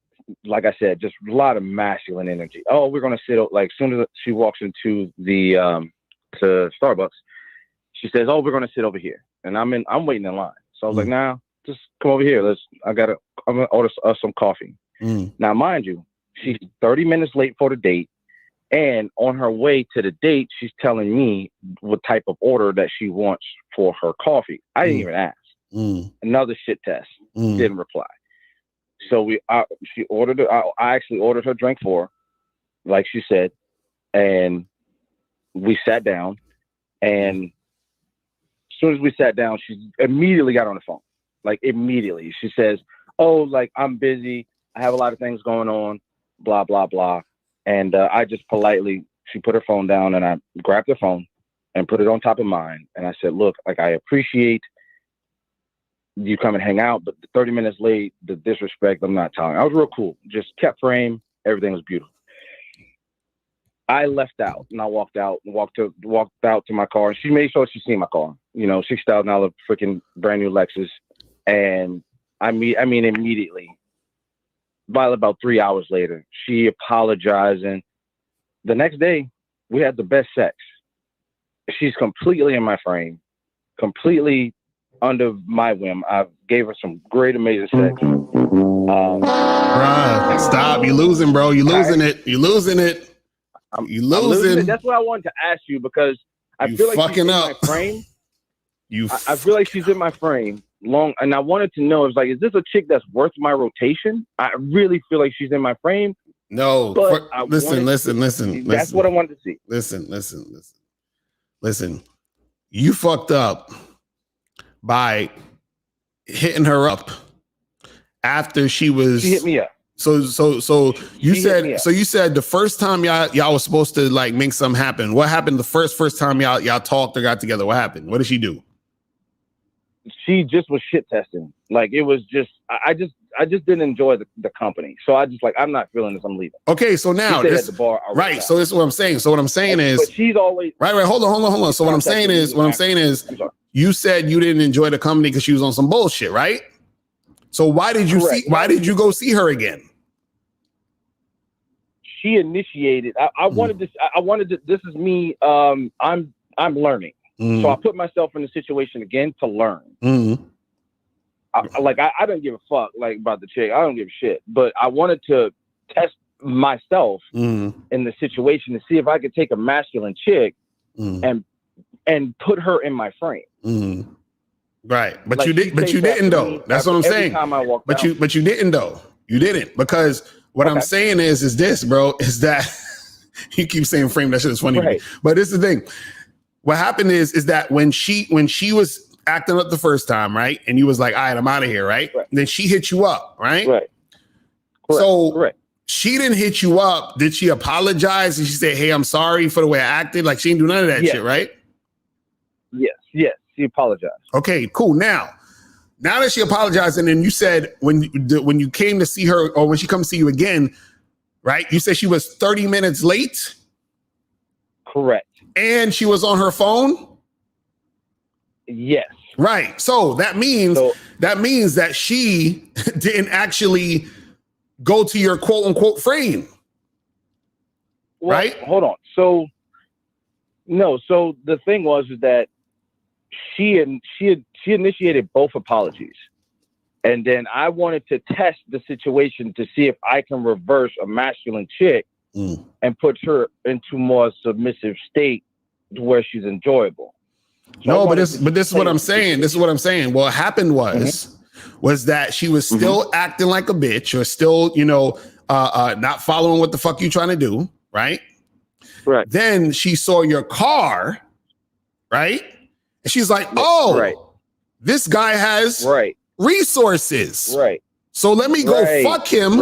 like I said, just a lot of masculine energy. Oh, we're gonna sit like as soon as she walks into the to Starbucks, she says, "Oh, we're gonna sit over here," and I'm waiting in line. So I was like, "Nah, just come over here. I'm gonna order us some coffee." Now, mind you, she's 30 minutes late for the date. And on her way to the date, she's telling me what type of order that she wants for her coffee. I didn't even ask. Another shit test. Didn't reply. So she ordered it. I actually ordered her drink for her, like she said, and we sat down. And as soon as we sat down, she immediately got on the phone. Like immediately, she says, "Oh, like I'm busy. I have a lot of things going on. Blah blah blah." And I just politely, she put her phone down, and I grabbed her phone and put it on top of mine. And I said, look, like, I appreciate you come and hang out, but 30 minutes late, the disrespect, I'm not telling. I was real cool. Just kept frame. Everything was beautiful. I left out, and I walked out to my car. And she made sure she seen my car. $6,000 freaking brand new Lexus. And I mean, immediately, by about 3 hours later, she apologized, and the next day we had the best sex. She's completely in my frame, completely under my whim. I gave her some great, amazing sex. Bruh, stop! You losing, bro. You losing it. You losing it. You losing. That's what I wanted to ask you, because I feel like she's in my frame. I feel like she's in my frame. Long, and I wanted to know, is this a chick that's worth my rotation? I really feel like she's in my frame. No, listen. That's what I wanted to see. Listen. You fucked up by hitting her up after she hit me up. So you said the first time y'all was supposed to like make something happen. What happened the first time y'all talked or got together? What happened? What did she do? She just was shit testing. Like, it was just, I just didn't enjoy the company. So I just I'm not feeling this. I'm leaving. Okay, so now at the bar, right. So this is what I'm saying. So what I'm saying is, but she's always right. Hold on. So what I'm saying is, you said you didn't enjoy the company because she was on some bullshit, right? So why did you go see her again? She initiated. I wanted this. I wanted to. This is me. I'm learning. So I put myself in the situation again to learn. I didn't give a fuck about the chick. I don't give a shit. But I wanted to test myself in the situation to see if I could take a masculine chick and put her in my frame. Right. But you didn't though. That's what I'm saying. But you didn't though. You didn't, because what I'm saying is this, bro, is that you keep saying frame. That shit is funny to me. But this is the thing. What happened is that when she was acting up the first time, right? And you was like, all right, I'm out of here, right? Then she hit you up, right? Right. So she didn't hit you up. Did she apologize? And she said, hey, I'm sorry for the way I acted? Like, she didn't do none of that shit, right? Yes. She apologized. Okay, cool. Now that she apologized, and then you said when you came to see her, or when she comes to see you again, right? You said she was 30 minutes late? Correct. And she was on her phone? Yes. Right. So that means that she didn't actually go to your quote unquote frame. Well, right? Hold on. So the thing was that she initiated both apologies. And then I wanted to test the situation to see if I can reverse a masculine chick and put her into more submissive state to where she's enjoyable. So but this is what I'm saying. This is what I'm saying. What happened was that she was still acting like a bitch, or still, not following what the fuck you trying to do, right? Right. Then she saw your car, right? And she's like, this guy has resources. Right. So let me go fuck him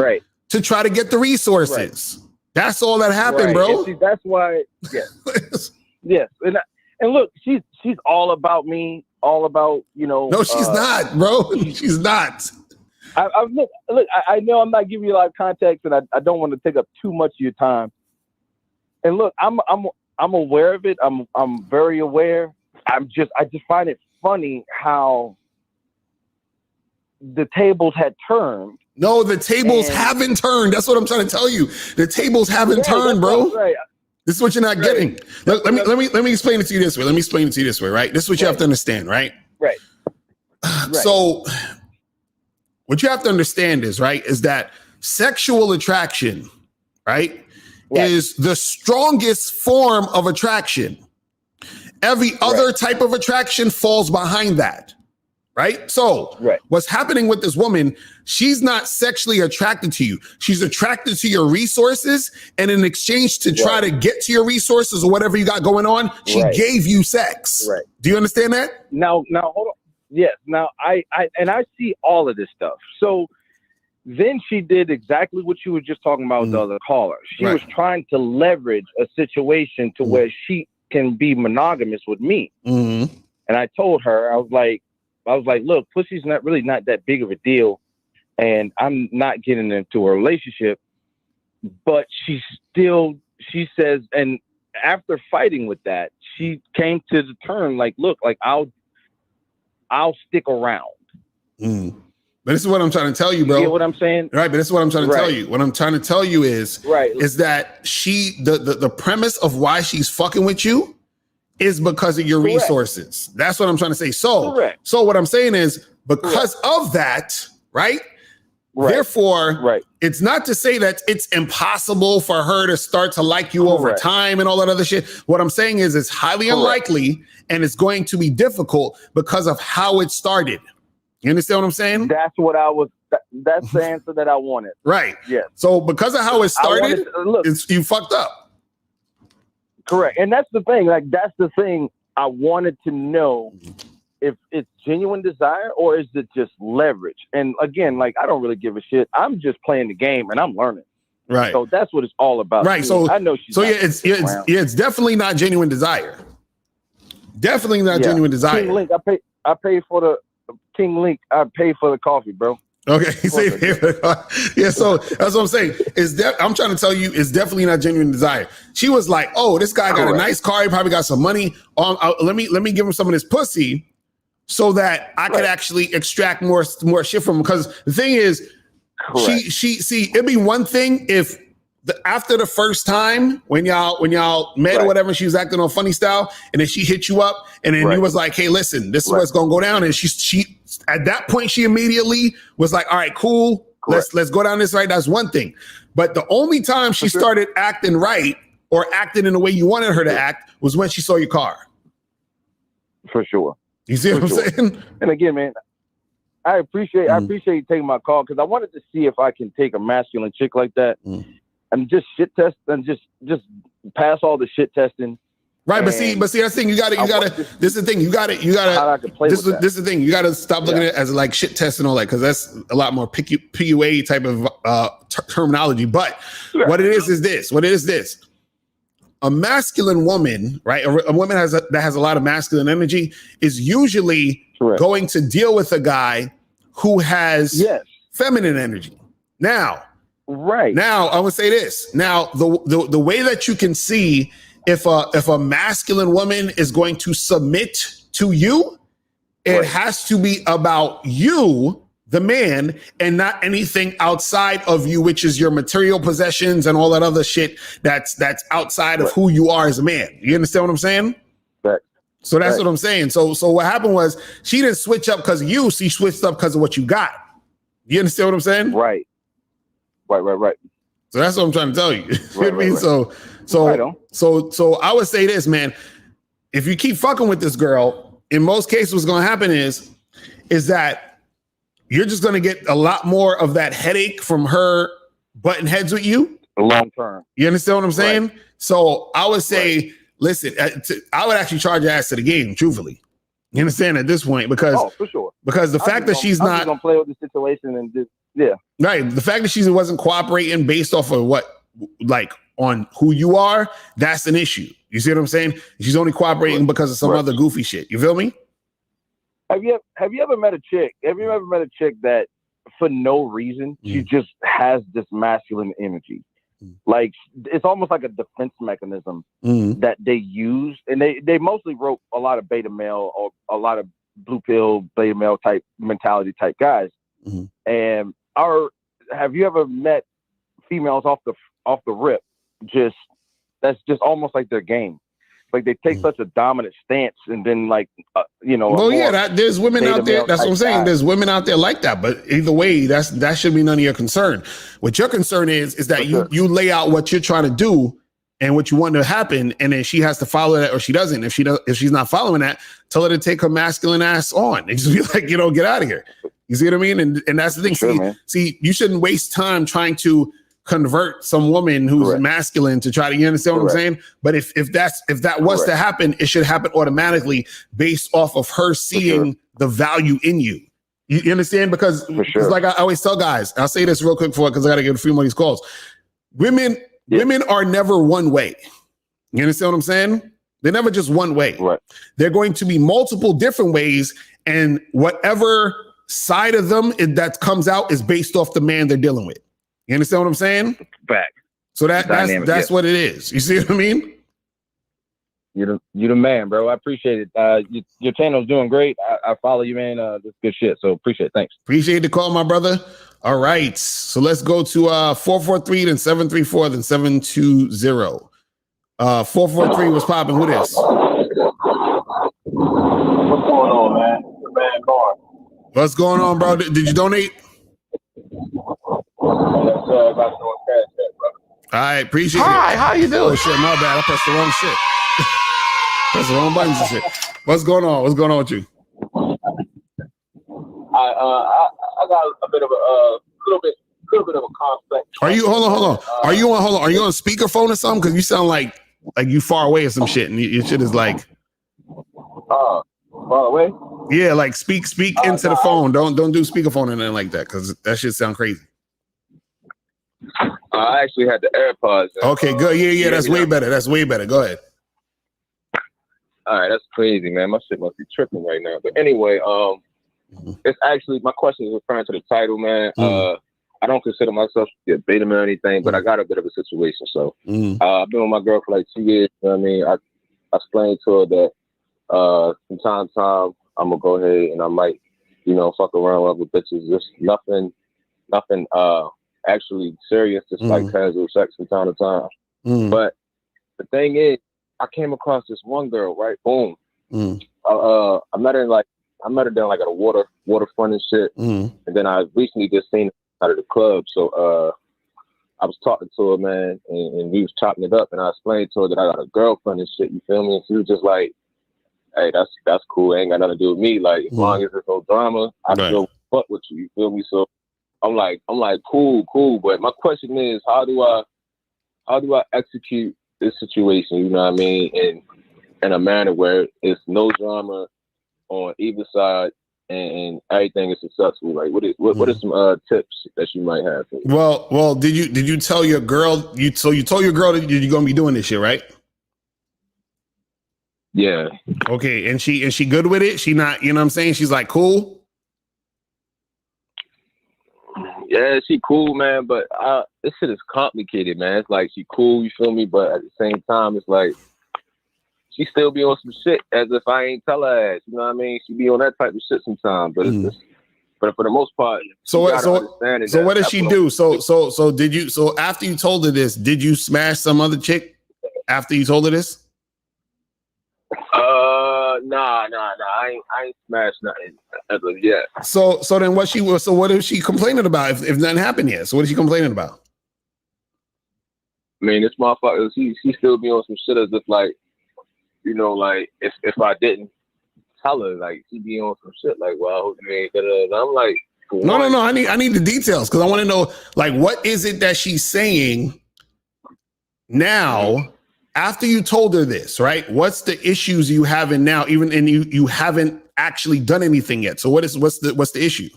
to try to get the resources. That's all that happened, bro. See, that's why. Yes. Yes. And look, she's all about me, all about, No, she's not, bro. She's not. I know I'm not giving you a lot of context, and I don't want to take up too much of your time. And look, I'm aware of it. I'm very aware. I just find it funny how the tables had turned. No, the tables haven't turned. That's what I'm trying to tell you. The tables haven't turned, bro. Right. This is what you're not getting. Let me explain it to you this way. Let me explain it to you this way, right? This is what you have to understand, right? Right. So what you have to understand is that sexual attraction, right, is the strongest form of attraction. Every other type of attraction falls behind that. Right. So what's happening with this woman, she's not sexually attracted to you. She's attracted to your resources. And in exchange to try to get to your resources or whatever you got going on, she gave you sex. Right. Do you understand that? Now, hold on. Yes. Now, I see all of this stuff. So then she did exactly what you were just talking about with the other caller. She was trying to leverage a situation to where she can be monogamous with me. And I told her, I was like, look, pussy's not that big of a deal, and I'm not getting into a relationship. But she says, and after fighting with that, she came to the turn like, look, like I'll stick around. But this is what I'm trying to tell you, bro. You get what I'm saying? Right, but this is what I'm trying to tell you. What I'm trying to tell you is that the premise of why she's fucking with you is because of your resources. That's what I'm trying to say. So what I'm saying is because of that, right? Therefore, it's not to say that it's impossible for her to start to like you over time and all that other shit. What I'm saying is it's highly unlikely and it's going to be difficult because of how it started. You understand what I'm saying? That's the answer that I wanted. Right. Yeah. So because of how it started, you fucked up. Correct. And that's the thing. Like, that's the thing I wanted to know, if it's genuine desire or is it just leverage? And again, like, I don't really give a shit. I'm just playing the game and I'm learning. Right. So that's what it's all about. Right. So I know she's it's definitely not genuine desire. Definitely not genuine desire. King Link, I pay for the King Link. I pay for the coffee, bro. Okay, so that's what I'm saying. I'm trying to tell you, it's definitely not genuine desire. She was like, "Oh, this guy got a nice car. He probably got some money. Let me give him some of this pussy, so that I could actually extract more shit from him." Because the thing is, it'd be one thing if after the first time when y'all met or whatever, she was acting on funny style, and then she hit you up, and then you was like, "Hey, listen, this is what's gonna go down," and she at that point she immediately was like, "All right, cool, let's go down this right." That's one thing, but the only time she started acting right or acting in the way you wanted her to act was when she saw your car. For sure. You see what I'm saying? And again, man, I appreciate you taking my call, because I wanted to see if I can take a masculine chick like that and just shit test and just pass all the shit testing. Right, but see, that's the thing. You gotta. This is the thing. You gotta. This is the thing. You gotta stop looking at it as like shit test and all that, because that's a lot more PUA type of terminology. But what it is this. What it is this. A masculine woman, right? A woman that has a lot of masculine energy is usually going to deal with a guy who has feminine energy. Now, now I would say this. Now, the way that you can see if a masculine woman is going to submit to you, it has to be about you, the man, and not anything outside of you, which is your material possessions and all that other shit that's outside of who you are as a man. You understand what I'm saying? So that's what I'm saying. So what happened was she didn't switch up because of you. She switched up because of what you got. You understand what I'm saying? Right. So that's what I'm trying to tell you. You know what I mean? So I would say this, man. If you keep fucking with this girl, in most cases, what's going to happen is that you're just going to get a lot more of that headache from her butting heads with you. Long term. You understand what I'm saying? So I would say, listen, I would actually charge your ass to the game, truthfully. You understand at this point? Because, for sure. Because the fact that she's not going to play with the situation and just, right. The fact that she wasn't cooperating based off of on who you are, that's an issue. You see what I'm saying? She's only cooperating because of some other goofy shit. You feel me? Have you ever met a chick? Have you ever met a chick that for no reason she just has this masculine energy? Like it's almost like a defense mechanism that they use, and they mostly wrote a lot of beta male or a lot of blue pill beta male type mentality type guys. And have you ever met females off the rip? That's just almost like their game. Like they take such a dominant stance, and then like Well, yeah, there's women out there. That's what I'm saying. There's women out there like that. But either way, that should be none of your concern. What your concern is that you lay out what you're trying to do and what you want to happen, and then she has to follow that or she doesn't. If she's not following that, tell her to take her masculine ass on. And just be like, get out of here. You see what I mean? And that's the thing. See, you shouldn't waste time trying to convert some woman who's masculine to try to, you understand what I'm saying? But if that was to happen, it should happen automatically based off of her seeing the value in you. You understand? Because it's like I always tell guys, I'll say this real quick because I got to get a few more of these calls. Women are never one way. You understand what I'm saying? They're never just one way. Right. They're going to be multiple different ways, and whatever side of them that comes out is based off the man they're dealing with. You understand what I'm saying? Back. So that's what it is. You see what I mean? You're the man, bro. I appreciate it. Your channel's doing great. I follow you, man. That's good shit. So appreciate it. Thanks. Appreciate the call, my brother. All right. So let's go to 443, then 734, then 720. 443 was popping. Who this? What's going on, man? The man Bar. What's going on, bro? Did you donate? All right, appreciate it. Hi, how you doing? Oh shit, my bad. I pressed the wrong shit. Pressed the wrong buttons and shit. What's going on? What's going on with you? I got a bit of a little bit of a complex. Are you hold on? Are you on speakerphone or something? Because you sound like you far away or some shit, and your shit is like far away. Yeah, like speak into the phone. Don't do speakerphone or anything like that, because that shit sound crazy. I actually had the AirPods. Okay, good. Yeah, that's way better. That's way better. Go ahead. All right, that's crazy, man. My shit must be tripping right now. But anyway, it's actually, my question is referring to the title, man. I don't consider myself to be a beta male or anything, but I got a bit of a situation. So I've been with my girl for like 2 years. You know what I mean? I explained to her that from time to time I'm gonna go ahead and I might, fuck around with other bitches. Just nothing actually serious, just like casual sex from time to time. But the thing is, I came across this one girl, right? Boom. I met her down like at a waterfront and shit. And then I recently just seen her out of the club. So I was talking to her, man, and we was chopping it up, and I explained to her that I got a girlfriend and shit, you feel me? And she was just like, hey, that's cool. It ain't got nothing to do with me. Like, as long as there's no drama, I feel fuck with you feel me? So I'm like, cool. But my question is, how do I execute this situation, you know what I mean, in a manner where it's no drama on either side and everything is successful? Like, what are some tips that you might have for me? Well, did you tell your girl? You told your girl that you're gonna be doing this shit, right? Yeah. Okay, and she good with it? She not, you know what I'm saying? She's like, cool. Yeah, she cool, man, but this shit is complicated, man. It's like she cool, you feel me? But at the same time, it's like she still be on some shit as if I ain't tell her ass. You know what I mean? She be on that type of shit sometimes, but it's just, but for the most part. So what does she do? So after you told her this, did you smash some other chick after you told her this? Nah. I ain't smashed nothing as of yet. So then what is she complaining about if nothing happened yet? So what is she complaining about? I mean, this motherfucker, she still be on some shit as if like, like if I didn't tell her, like she be on some shit like, well, and I'm like, no. I need the details because I want to know, like, what is it that she's saying now after you told her this, right? What's the issues you having now? And you haven't actually done anything yet. So what's the issue?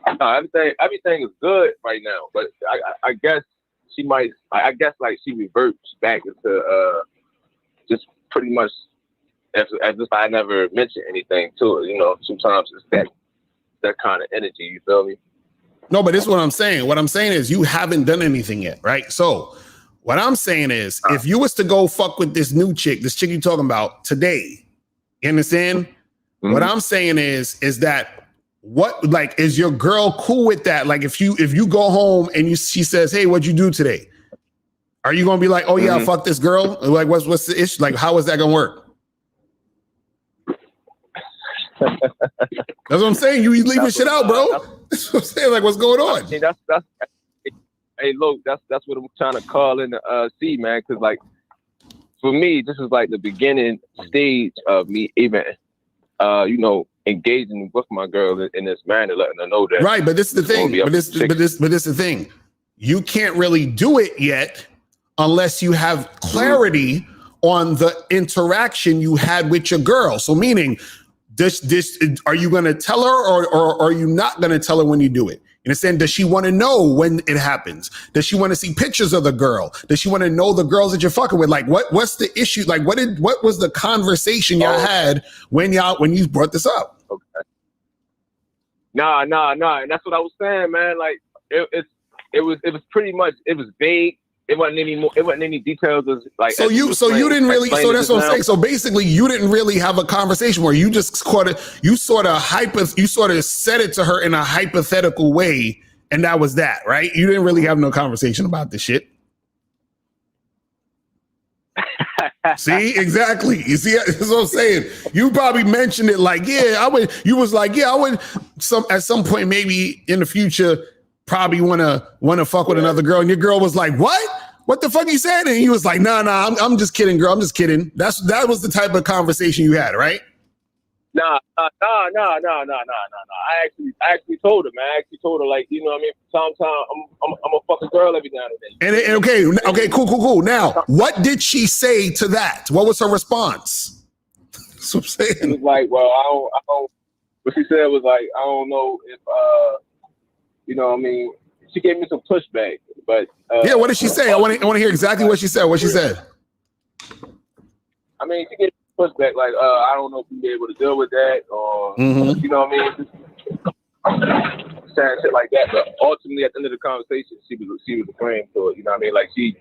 Everything is good right now, but I guess she might. I guess like she reverts back into just pretty much as if I never mentioned anything to her. Sometimes it's that kind of energy. You feel me? No, but this is what I'm saying. What I'm saying is you haven't done anything yet, right? So what I'm saying is if you was to go fuck with this new chick, this chick you talking about today, you understand? Mm-hmm. What I'm saying is that what, like, is your girl cool with that? Like if you go home and she says, hey, what'd you do today? Are you gonna be like, oh yeah, I fuck this girl? Like what's the issue? Like how is that gonna work? That's what I'm saying. You leaving shit out, bro. That's what I'm saying. Like, what's going on? I mean, hey, look, that's what I'm trying to call in the see, man. Because like, for me, this is like the beginning stage of me even, engaging with my girl in this manner, letting her know that. Right, but this is the thing. But this is the thing. You can't really do it yet unless you have clarity on the interaction you had with your girl. So meaning. Are you going to tell her or are you not going to tell her when you do it? You understand? Does she want to know when it happens? Does she want to see pictures of the girl? Does she want to know the girls that you're fucking with? Like, what's the issue? Like, what was the conversation y'all had when you brought this up? Okay. Nah. And that's what I was saying, man. Like, it was pretty much, it was vague. It wasn't any details. Like so you didn't really. So that's what I'm saying. So basically, you didn't really have a conversation where you just you sort of said it to her in a hypothetical way, and that was that, right? You didn't really have no conversation about this shit. See, exactly. You see, that's what I'm saying. You probably mentioned it like, yeah, I would. You was like, yeah, I would. At some point, maybe in the future. Probably want to fuck with another girl, and your girl was like, what the fuck you saying? And he was like, nah, I'm just kidding, girl, I'm just kidding. That was the type of conversation you had, right? Nah. I actually told her, man. I actually told her, like, you know what I mean? Sometimes I'm a fucking girl every now and then. And okay, cool. Now, what did she say to that? What was her response? That's what I'm saying. She was like, well, I don't. What she said was like, I don't know if you know what I mean? She gave me some pushback, but yeah, what did she say? I want to hear exactly what she said. What she said? I mean, she gave me pushback, like I don't know if you'll be able to deal with that, or you know what I mean? Saying shit like that. But ultimately, at the end of the conversation, she was agreeing to it. You know what I mean? Like she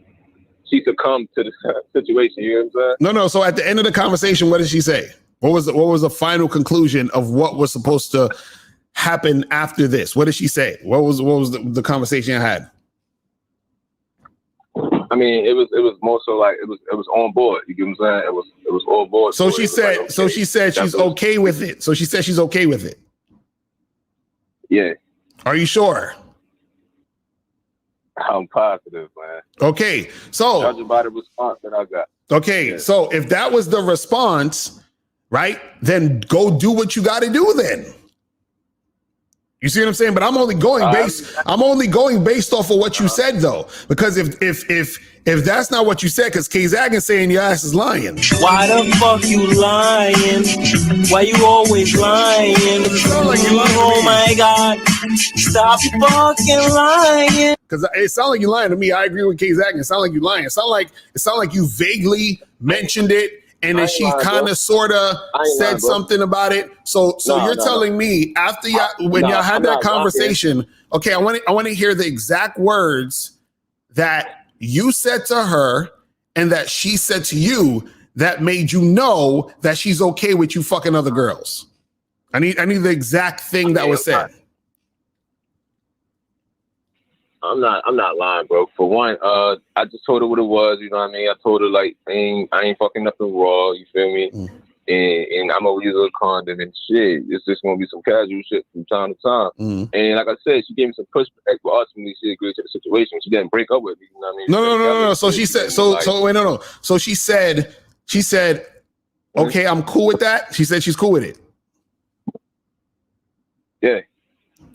succumbed to the situation. You know what I'm saying? No. So at the end of the conversation, what did she say? What was the final conclusion of what was supposed to happen after this? What did she say? What was the conversation you had? I mean, it was more so like it was on board. You get what I'm saying? It was on board. So she said. Like, okay. So she said she's okay with it. So she said she's okay with it. Yeah. Are you sure? I'm positive, man. Okay. So judging by the response that I got. Okay. Yeah. So if that was the response, right? Then go do what you got to do. Then. You see what I'm saying? But I'm only going based off of what you said, though, because if that's not what you said, because K-Zaggin saying your ass is lying. Why the fuck you lying? Why you always lying? Like you lying. Oh my God! Stop fucking lying. Because it sounds like you're lying to me. I agree with K-Zaggin. It sounds like you're lying. It sounds like you vaguely mentioned it. And then she kind of sort of said something about it. So you're telling me after y'all had that conversation, okay, I want to hear the exact words that you said to her and that she said to you that made you know that she's okay with you fucking other girls. I need the exact thing that was said. I'm not lying, bro. For one, I just told her what it was. You know what I mean? I told her like I ain't fucking nothing raw. You feel me? And I'm gonna use a condom and shit. It's just gonna be some casual shit from time to time. And like I said, she gave me some pushback, but ultimately she agreed to the situation. She didn't break up with me. You know what I mean? No. So she said. No. So she said, okay, I'm cool with that. She said she's cool with it. Yeah.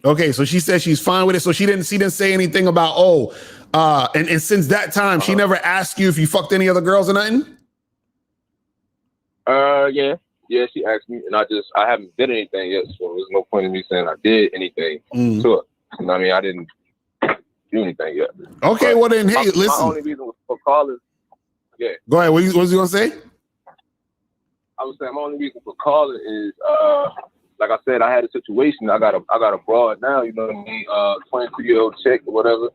Okay, so she said she's fine with it. So she didn't say anything about and since that time she never asked you if you fucked any other girls or nothing. Yeah, she asked me, and I haven't did anything yet. So there's no point in me saying I did anything to her. You know what I mean? I didn't do anything yet. Okay, well then, hey, listen. My only reason for calling, yeah. Go ahead. What was you gonna say? I was saying my only reason for calling is like I said, I had a situation. I got a broad now. You know what I mean? 22-year-old chick or whatever.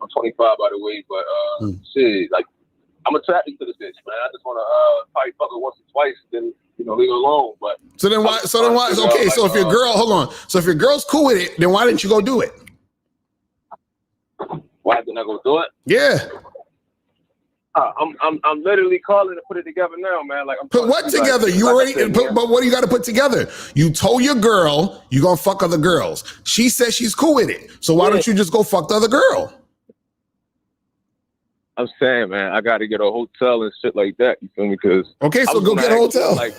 I'm 25 by the way, but shit, like I'm attracted to this bitch, man. I just want to probably fuck her once or twice, then leave her alone. But so then why? Okay, so if your girl, hold on. So if your girl's cool with it, then why didn't you go do it? Why didn't I go do it? Yeah. I'm literally calling to put it together now, man. Like I'm put what together? Like, you like already said, but what do you got to put together? You told your girl you gonna fuck other girls. She says she's cool with it. So why don't you just go fuck the other girl? I'm saying, man, I got to get a hotel and shit like that. You feel me? Because okay, so go get a hotel. Like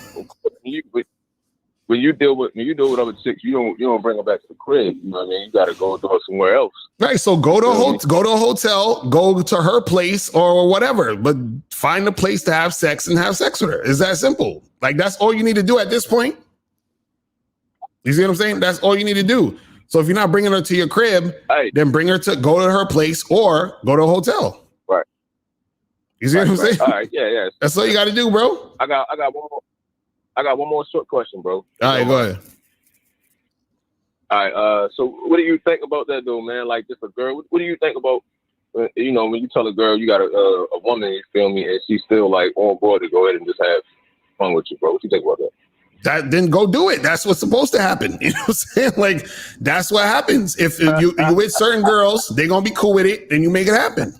when you deal with other chicks, you don't bring them back to the crib. You know what I mean? You got to go do it somewhere else. Right. So go to a hotel, go to her place or whatever, but find a place to have sex and have sex with her. It's that simple. Like that's all you need to do at this point. You see what I'm saying? That's all you need to do. So if you're not bringing her to your crib, then go to her place or go to a hotel. Right. You see what I'm saying? All right. Yeah. That's all you got to do, bro. I got one more. I got one more short question, bro. All right, go ahead. All right. So what do you think about that, though, man? Like, just a girl. What do you think about, when you tell a girl you got a woman, you feel me, and she's still like on board to go ahead and just have fun with you, bro? What you think about that? Then go do it. That's what's supposed to happen. You know what I'm saying? Like, that's what happens. If you with certain girls, they're gonna be cool with it, then you make it happen.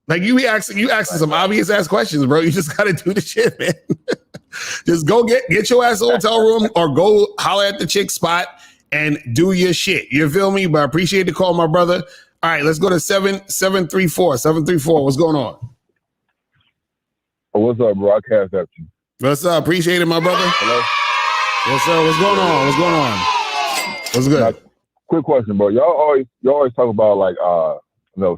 Like you asking some obvious ass questions, bro. You just gotta do the shit, man. Just go get your ass a hotel room or go holler at the chick spot and do your shit. You feel me? But I appreciate the call, my brother. All right, let's go to 734. 734. What's going on? Oh, what's up, bro? I cashed after you. What's up? Appreciate it, my brother. Hello. Yes, sir. What's going on? What's going on? What's good? Now, quick question, bro. Y'all always talk about like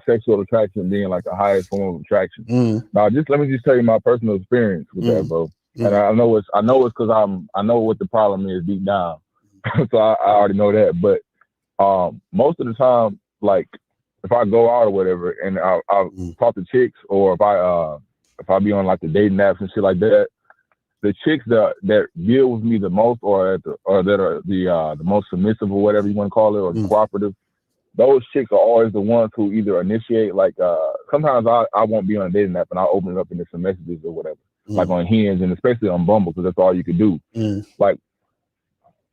sexual attraction being like the highest form of attraction. Now, let me tell you my personal experience with that, bro. And I know it's because I know what the problem is deep down, so I already know that. But most of the time, like if I go out or whatever, and I talk to chicks, or if I be on like the dating apps and shit like that, the chicks that deal with me the most, or that are the most submissive or whatever you want to call it, or cooperative, those chicks are always the ones who either initiate. Like sometimes I won't be on a dating app and I'll open it up into some messages or whatever. Like on Hinge and especially on Bumble, because that's all you could do. Like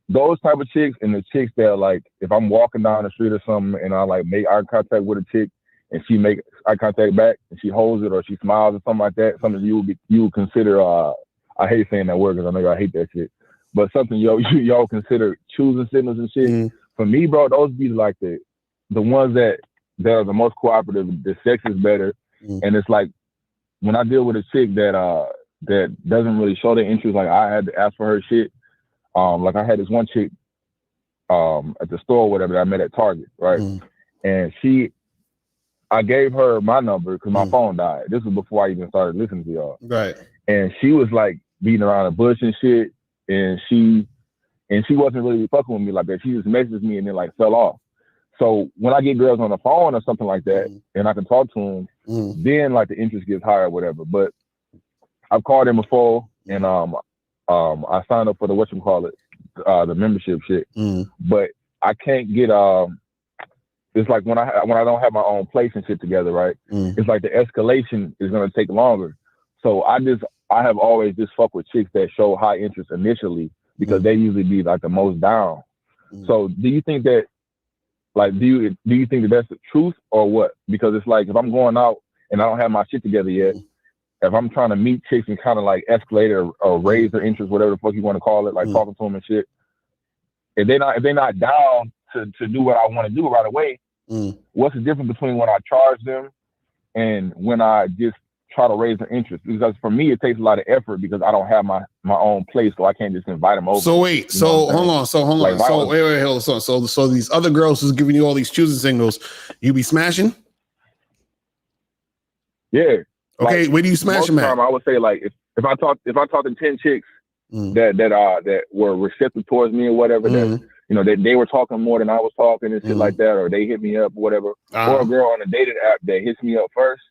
those type of chicks, and the chicks that like if I'm walking down the street or something and I like make eye contact with a chick and she make eye contact back and she holds it or she smiles or something like that, something you would consider I hate saying that word because I know y'all hate that shit, but something y'all consider choosing signals and shit. For me, bro, those be like the ones that are the most cooperative. The sex is better, and it's like when I deal with a chick that doesn't really show their interest, like I had to ask for her shit. Like I had this one chick at the store or whatever that I met at Target, right? And I gave her my number because my phone died. This was before I even started listening to y'all. Right. And she was like beating around the bush and shit, and she wasn't really fucking with me like that. She just messaged me and then like fell off. So when I get girls on the phone or something like that, and I can talk to them, then like the interest gets higher or whatever. But I've called them before, and I signed up for the the membership shit. But I can't get it's like when I don't have my own place and shit together, right? It's like the escalation is gonna take longer. So I have always just fucked with chicks that show high interest initially because they usually be like the most down. So do you think that? Like, do you think that that's the truth or what? Because it's like if I'm going out and I don't have my shit together yet, if I'm trying to meet chicks and kind of like escalate or raise their interest, whatever the fuck you want to call it, like talking to them and shit, if they're not down to do what I want to do right away, what's the difference between when I charge them and when I just try to raise their interest? Because for me, it takes a lot of effort because I don't have my own place, so I can't just invite them over. So wait, hold on. Wait, hold on. So these other girls who's giving you all these choosing signals, you be smashing? Yeah. Okay, like, where do you smash them at? I would say like if I talk to 10 chicks that were receptive towards me or whatever, that they were talking more than I was talking and shit like that, or they hit me up or whatever, or a girl on a dating app that hits me up first.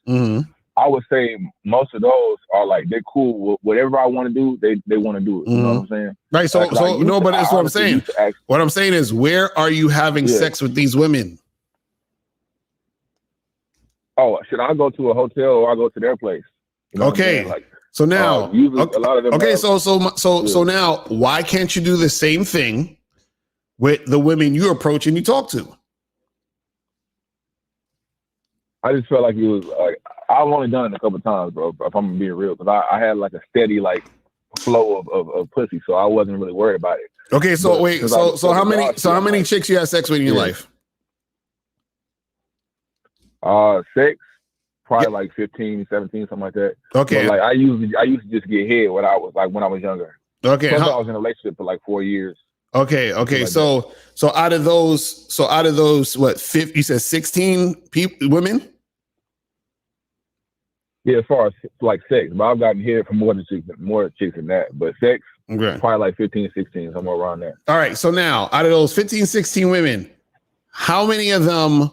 I would say most of those are like they're cool. Whatever I want to do, they want to do it. You know what I'm saying? Right. So no, but that's what I'm saying. What I'm saying is, where are you having sex with these women? Oh, should I go to a hotel or I go to their place? You know okay. Like, so now, usually a lot of them. Okay. So now, why can't you do the same thing with the women you approach and you talk to? I just felt like it was like I've only done it a couple times, bro. If I'm being real, because I had like a steady like flow of pussy, so I wasn't really worried about it. Okay, so wait, so how many chicks you had sex with in your life? 6, probably like 15, 17, something like that. Okay, but like I used to just get head when I was younger. Okay, plus I was in a relationship for like 4 years. Okay. So out of those, what 50? You said 16 women. Yeah, as far as like sex, but I've gotten hit from more chicks than that. But sex, probably like 15, 16, somewhere around there. All right. So now, out of those 15, 16 women, how many of them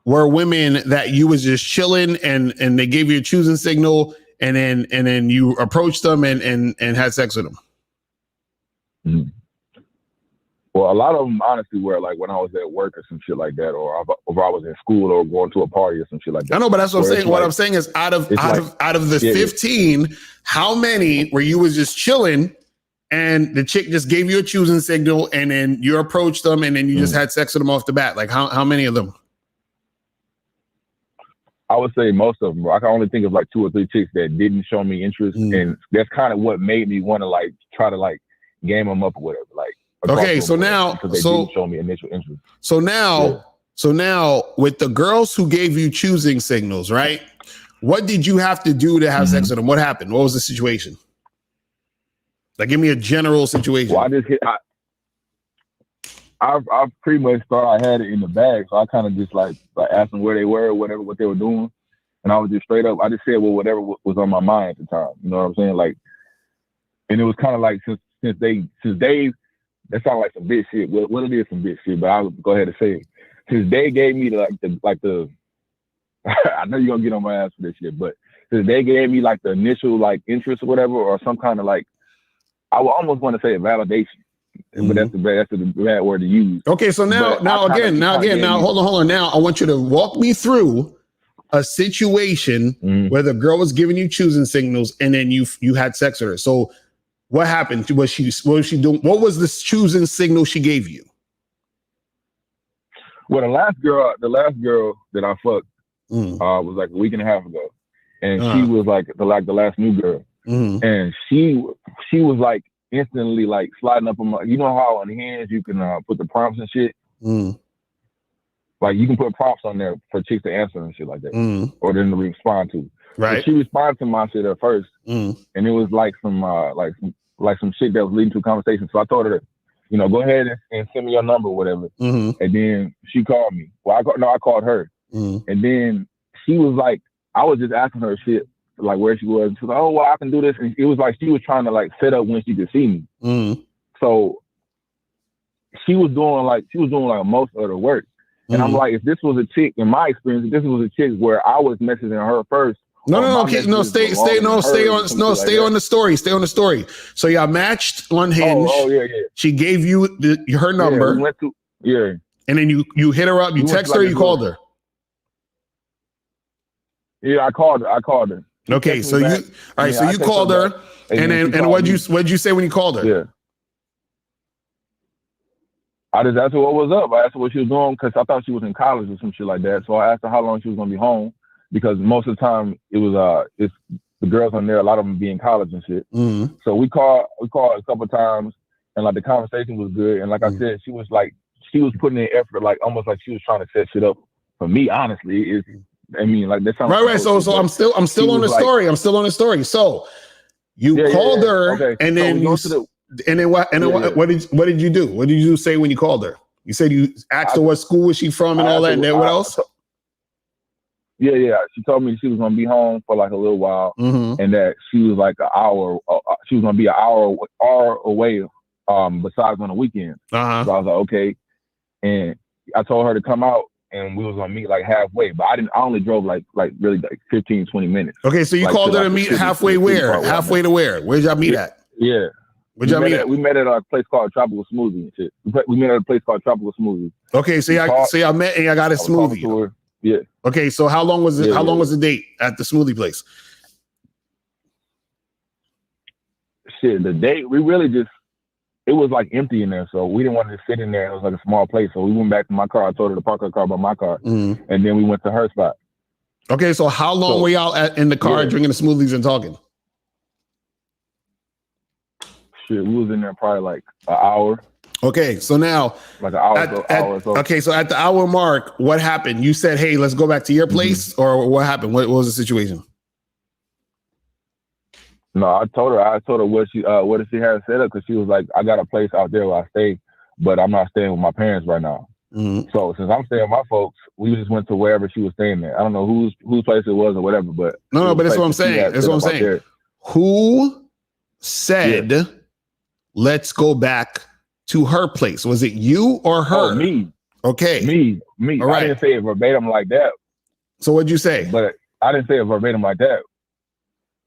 were women that you was just chilling and they gave you a choosing signal and then you approached them and had sex with them? Mm-hmm. Well, a lot of them honestly were like when I was at work or some shit like that, or if I was in school or going to a party or some shit like that. I know, but that's what I'm saying. What I'm saying is out of the 15, how many where you was just chilling and the chick just gave you a choosing signal and then you approached them and then you just had sex with them off the bat? Like how many of them? I would say most of them. I can only think of like 2 or 3 chicks that didn't show me interest, and that's kind of what made me want to like try to like game them up or whatever. Like. Okay, so now, didn't show me initial interest. So now, with the girls who gave you choosing signals, right? What did you have to do to have sex with them? What happened? What was the situation? Like, give me a general situation. Well, I pretty much thought I had it in the bag, so I kind of just like asked them where they were, whatever, what they were doing, and I was just straight up. I just said, well, whatever was on my mind at the time. You know what I'm saying? Like, and it was kind of like since they. That sounds like some bitch shit. Well, it is some bitch shit, but I'll go ahead and say it. Since they gave me the I know you're gonna get on my ass for this shit, but since they gave me like the initial like interest or whatever, or some kind of like, I would almost want to say a validation, but that's the bad word to use. Okay, so now hold on. Now I want you to walk me through a situation where the girl was giving you choosing signals and then you had sex with her. So. What happened? What was she doing? What was this choosing signal she gave you? Well, the last girl that I fucked was like a week and a half ago, and she was like the last new girl, and she was like instantly like sliding up on my. You know how on Hinge you can put the prompts and shit. Like you can put prompts on there for chicks to answer and shit like that, or them to respond to. Right. So she responded to my shit at first, and it was like some some shit that was leading to a conversation. So I told her, go ahead and send me your number or whatever. And then she called me. Well, I called her, and then she was like, I was just asking her shit like where she was. She was like, oh, well, I can do this, and it was like she was trying to like set up when she could see me. So she was doing like most of the work. And I'm like, if this was a chick, in my experience, if this was a chick where I was messaging her first. Stay on the story. Stay on the story. So y'all matched on Hinge. Oh yeah. She gave you her number. Yeah, and then you hit her up. You text her. You called her. Yeah, I called her. Okay, so you called her, and what'd you say when you called her? Yeah. I just asked her what was up. I asked her what she was doing because I thought she was in college or some shit like that. So I asked her how long she was gonna be home. Because most of the time it was it's the girls on there, a lot of them be in college and shit. So we called a couple of times and like the conversation was good. And like I said, she was putting in effort, like almost like she was trying to set shit up for me, honestly. That sounds right. So I'm still on the story. I'm still on the story. So you called her, okay. And then what did you do? What did you say when you called her? You said you asked her what school was she from and all that, and then what else? Yeah. She told me she was gonna be home for like a little while, and that she was like an hour. She was gonna be an hour away. Besides on the weekend. So I was like, okay. And I told her to come out and we was gonna meet like halfway. But I only drove like really like 15, 20 minutes. Okay, so you like, called her to meet halfway where? Halfway to where? Where'd y'all meet at? Yeah. Where'd y'all meet at? We met at a place called Tropical Smoothie and shit. We met at a place called Tropical Smoothie. Okay, so y'all met and y'all got a smoothie. Yeah. Okay, so how long was it? How long was the date at the smoothie place? Shit, the date, we really just, it was like empty in there, so we didn't want to sit in there. It was like a small place, so we went back to my car. I told her to park her car by my car, and then we went to her spot. Okay, so how long were y'all in the car drinking the smoothies and talking? Shit, we was in there probably like an hour. Okay, so now like an hour, hour or so. Okay, so at the hour mark, what happened? You said, "Hey, let's go back to your place," or what happened? What was the situation? No, I told her what she had set up, because she was like, I got a place out there where I stay, but I'm not staying with my parents right now. So since I'm staying with my folks, we just went to wherever she was staying at. I don't know whose place it was or whatever, but no, but that's what I'm saying. That's what I'm saying. Who said, let's go back to her place? Was it you or her? Oh, me. Okay. Me. All right. I didn't say it verbatim like that. So what'd you say? But I didn't say it verbatim like that.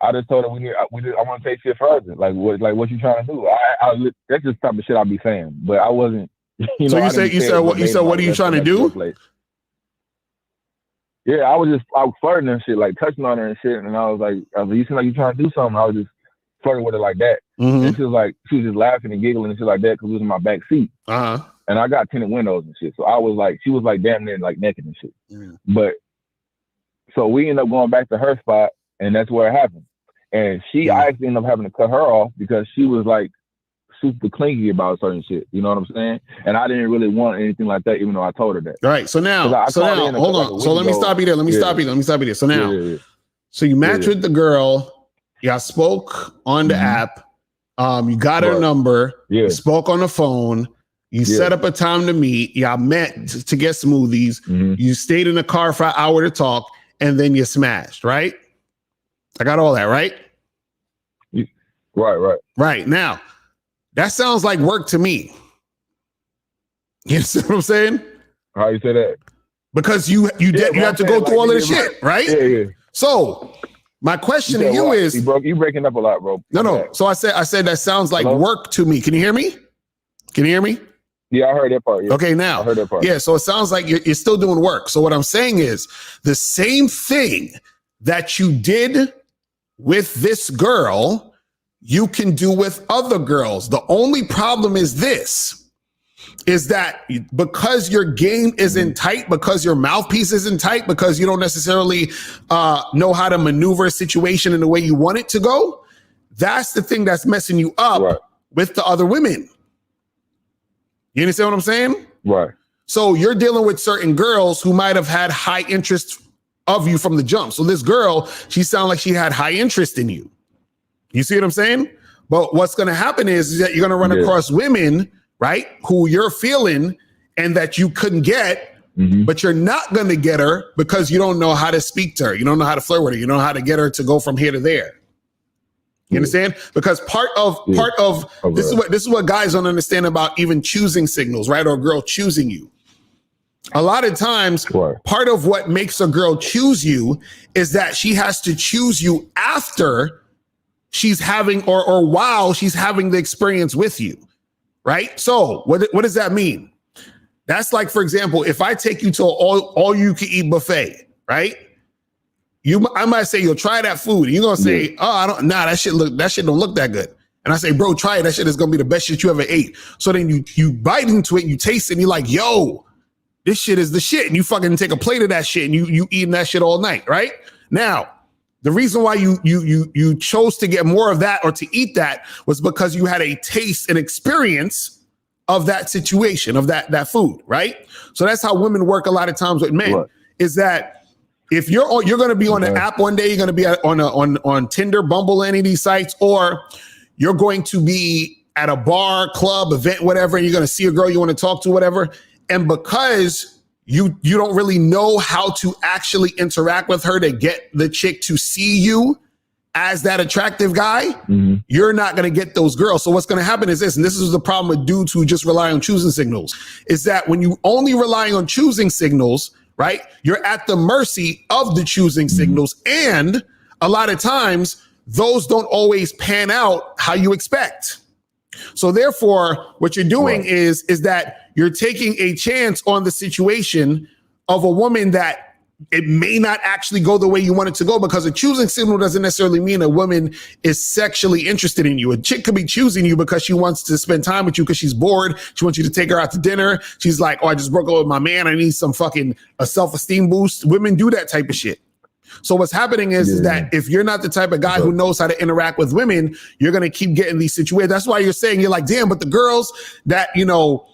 I just told her I want to take shit further. Like what you trying to do? That's just the type of shit I be saying. But I wasn't. So you said what are you trying to do? Yeah, I was flirting and shit, like touching on her and shit. And I was like, you seem like you trying to do something. I was just flirting with her like that. And she was just laughing and giggling and shit like that because we was in my back seat. And I got tinted windows and shit. So I was like, she was like damn near like naked and shit. But so we ended up going back to her spot, and that's where it happened. And I actually ended up having to cut her off because she was like super clingy about certain shit. You know what I'm saying? And I didn't really want anything like that, even though I told her that. All right. So now hold on. So let me stop you there. Let me stop you there. So now, so you matched with the girl. Y'all spoke on the app. You got her number. You spoke on the phone. You set up a time to meet. Y'all met to get smoothies. You stayed in the car for an hour to talk, and then you smashed, right? I got all that, right? Right. Now, that sounds like work to me. You see what I'm saying? How you say that? Because you have to go through all of this shit, right? Yeah. So my question to you is, you breaking up a lot, bro. No. So I said that sounds like work to me. Can you hear me? Yeah, I heard that part. Yeah. Okay, now. I heard that part. Yeah, so it sounds like you're still doing work. So what I'm saying is the same thing that you did with this girl, you can do with other girls. The only problem is that because your game isn't tight, because your mouthpiece isn't tight, because you don't necessarily know how to maneuver a situation in the way you want it to go, that's the thing that's messing you up with the other women. You understand what I'm saying? Right. So you're dealing with certain girls who might have had high interest of you from the jump. So this girl, she sounded like she had high interest in you. You see what I'm saying? But what's going to happen is that you're going to run across women, right, who you're feeling and that you couldn't get, but you're not going to get her because you don't know how to speak to her. You don't know how to flirt with her. You don't know how to get her to go from here to there. You understand? Because part of this is what guys don't understand about even choosing signals, right? Or a girl choosing you. A lot of times, part of what makes a girl choose you is that she has to choose you after she's having or while she's having the experience with you, right? So what does that mean? That's like, for example, if I take you to all you can eat buffet, right? I might say, yo, try that food. And you're gonna say, that shit don't look that good. And I say, bro, try it. That shit is gonna be the best shit you ever ate. So then you bite into it, and you taste it, and you're like, yo, this shit is the shit. And you fucking take a plate of that shit and you eating that shit all night, right? Now, the reason why you chose to get more of that or to eat that was because you had a taste and experience of that situation, of that food, right? So that's how women work a lot of times with men, is that if you're going to be on an app one day, you're going to be on Tinder, Bumble, any of these sites, or you're going to be at a bar, club, event, whatever, and you're going to see a girl you want to talk to, whatever. And because you don't really know how to actually interact with her to get the chick to see you as that attractive guy, you're not going to get those girls. So what's going to happen is this, and this is the problem with dudes who just rely on choosing signals, is that when you only rely on choosing signals, right, you're at the mercy of the choosing signals. And a lot of times those don't always pan out how you expect. So therefore, what you're doing is that you're taking a chance on the situation of a woman that it may not actually go the way you want it to go, because a choosing signal doesn't necessarily mean a woman is sexually interested in you. A chick could be choosing you because she wants to spend time with you because she's bored. She wants you to take her out to dinner. She's like, oh, I just broke up with my man. I need some fucking a self-esteem boost. Women do that type of shit. So what's happening is that if you're not the type of guy who knows how to interact with women, you're going to keep getting these situations. That's why you're saying, you're like, damn, but the girls that, you know,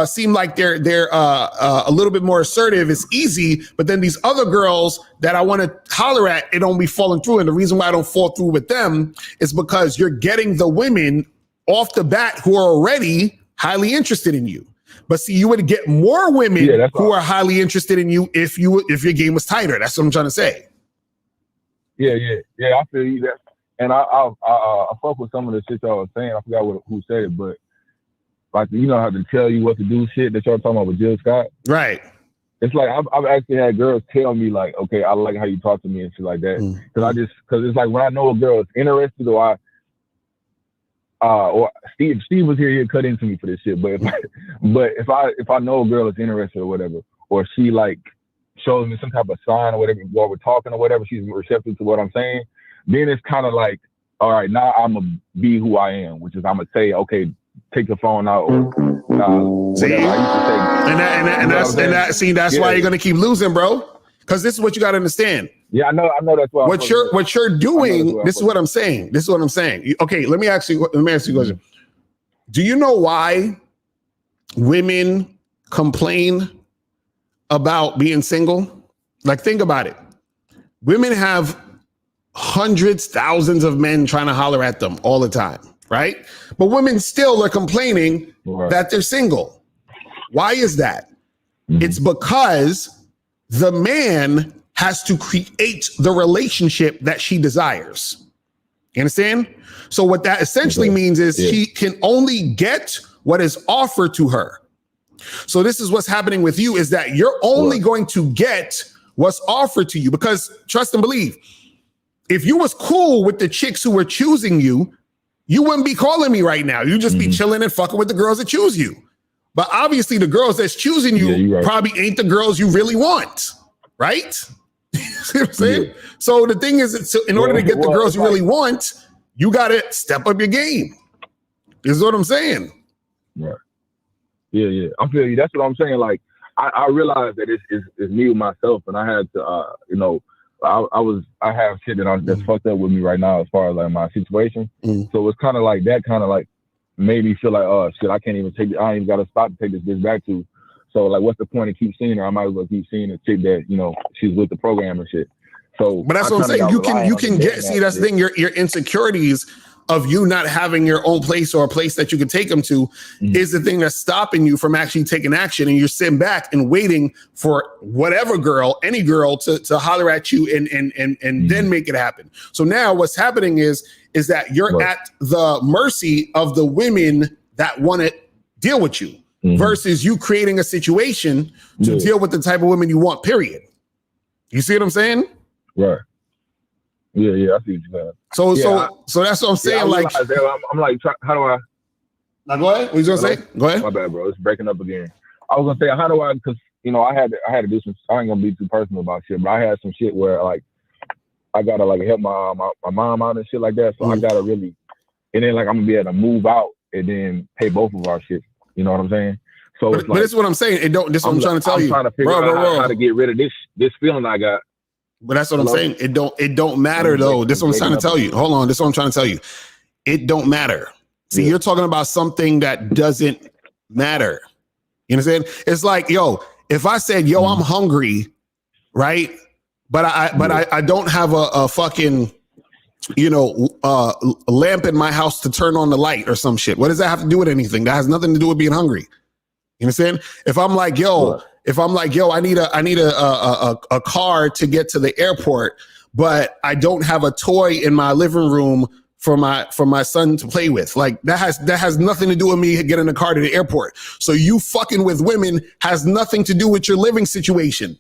seem like they're a little bit more assertive, it's easy. But then these other girls that I want to holler at, it don't be falling through. And the reason why I don't fall through with them is because you're getting the women off the bat who are already highly interested in you. But see, you would get more women who are highly interested in you if your game was tighter. That's what I'm trying to say. Yeah, I feel you that, and I fuck with some of the shit y'all was saying. I forgot who said it, but like, you know how to tell you what to do shit that y'all talking about with Jill Scott, right? It's like I've actually had girls tell me like, okay, I like how you talk to me and shit like that, because it's like when I know a girl is interested, or Steve was here, he'd cut into me for this shit. But if I know a girl is interested or whatever, or she like shows me some type of sign or whatever while we're talking or whatever, she's receptive to what I'm saying, then it's kind of like, all right, now I'm gonna be who I am, which is I'm gonna say, okay, take the phone out. Or, whatever I used to say. That's why you're gonna keep losing, bro. Because this is what you gotta understand. Yeah, I know that's why. What you're doing. This is what I'm saying. Okay, let me ask you a question. Do you know why women complain about being single? Like, think about it. Women have hundreds, thousands of men trying to holler at them all the time, right? But women still are complaining that they're single. Why is that? It's because the man has to create the relationship that she desires. You understand? So what that essentially means is she can only get what is offered to her. So this is what's happening with you, is that you're only going to get what's offered to you, because trust and believe, if you was cool with the chicks who were choosing you, you wouldn't be calling me right now. You'd just be chilling and fucking with the girls that choose you. But obviously the girls that's choosing you probably ain't the girls you really want, right? See what I'm saying? So the thing is, in order to get the girls you really want, you got to step up your game. This is what I'm saying. Right. Yeah. I feel you. That's what I'm saying. Like, I realized that it's me with myself, and I had to, I have shit that's fucked up with me right now as far as like my situation. So it's kind of like that kind of like made me feel like, oh shit, I ain't even got to stop to take this bitch back to. So like, what's the point of keep seeing her? I might as well keep seeing a chick that, you know, she's with the program and shit. So, but that's what I'm saying. You can get, see, that's the thing. Your insecurities of you not having your own place or a place that you can take them to is the thing that's stopping you from actually taking action. And you're sitting back and waiting for whatever girl, any girl to holler at you and then make it happen. So now what's happening is that you're at the mercy of the women that want to deal with you versus you creating a situation to deal with the type of women you want, period. You see what I'm saying? Right. Yeah, I see what you're saying. So that's what I'm saying. I'm like, how do I? Now go ahead. What you gonna say? Go ahead. My bad, bro. It's breaking up again. I was gonna say, how do I? Because you know, I had to do some. I ain't gonna be too personal about shit, but I had some shit where like I gotta like help my mom out and shit like that. So I gotta really, and then like I'm gonna be able to move out and then pay both of our shit. You know what I'm saying? So but this is what I'm saying. This is what I'm trying to tell you. I'm trying to figure out how to get rid of this feeling I got. But that's what I'm saying. It don't matter though. This is what I'm trying to tell you. Hold on. This is what I'm trying to tell you. It don't matter. See, you're talking about something that doesn't matter. You understand? It's like, yo, if I said, yo, I'm hungry, right? But I don't have a fucking, lamp in my house to turn on the light or some shit. What does that have to do with anything? That has nothing to do with being hungry. You understand? If I'm like, yo, I need a car to get to the airport, but I don't have a toy in my living room for my son to play with. Like that has nothing to do with me getting a car to the airport. So you fucking with women has nothing to do with your living situation.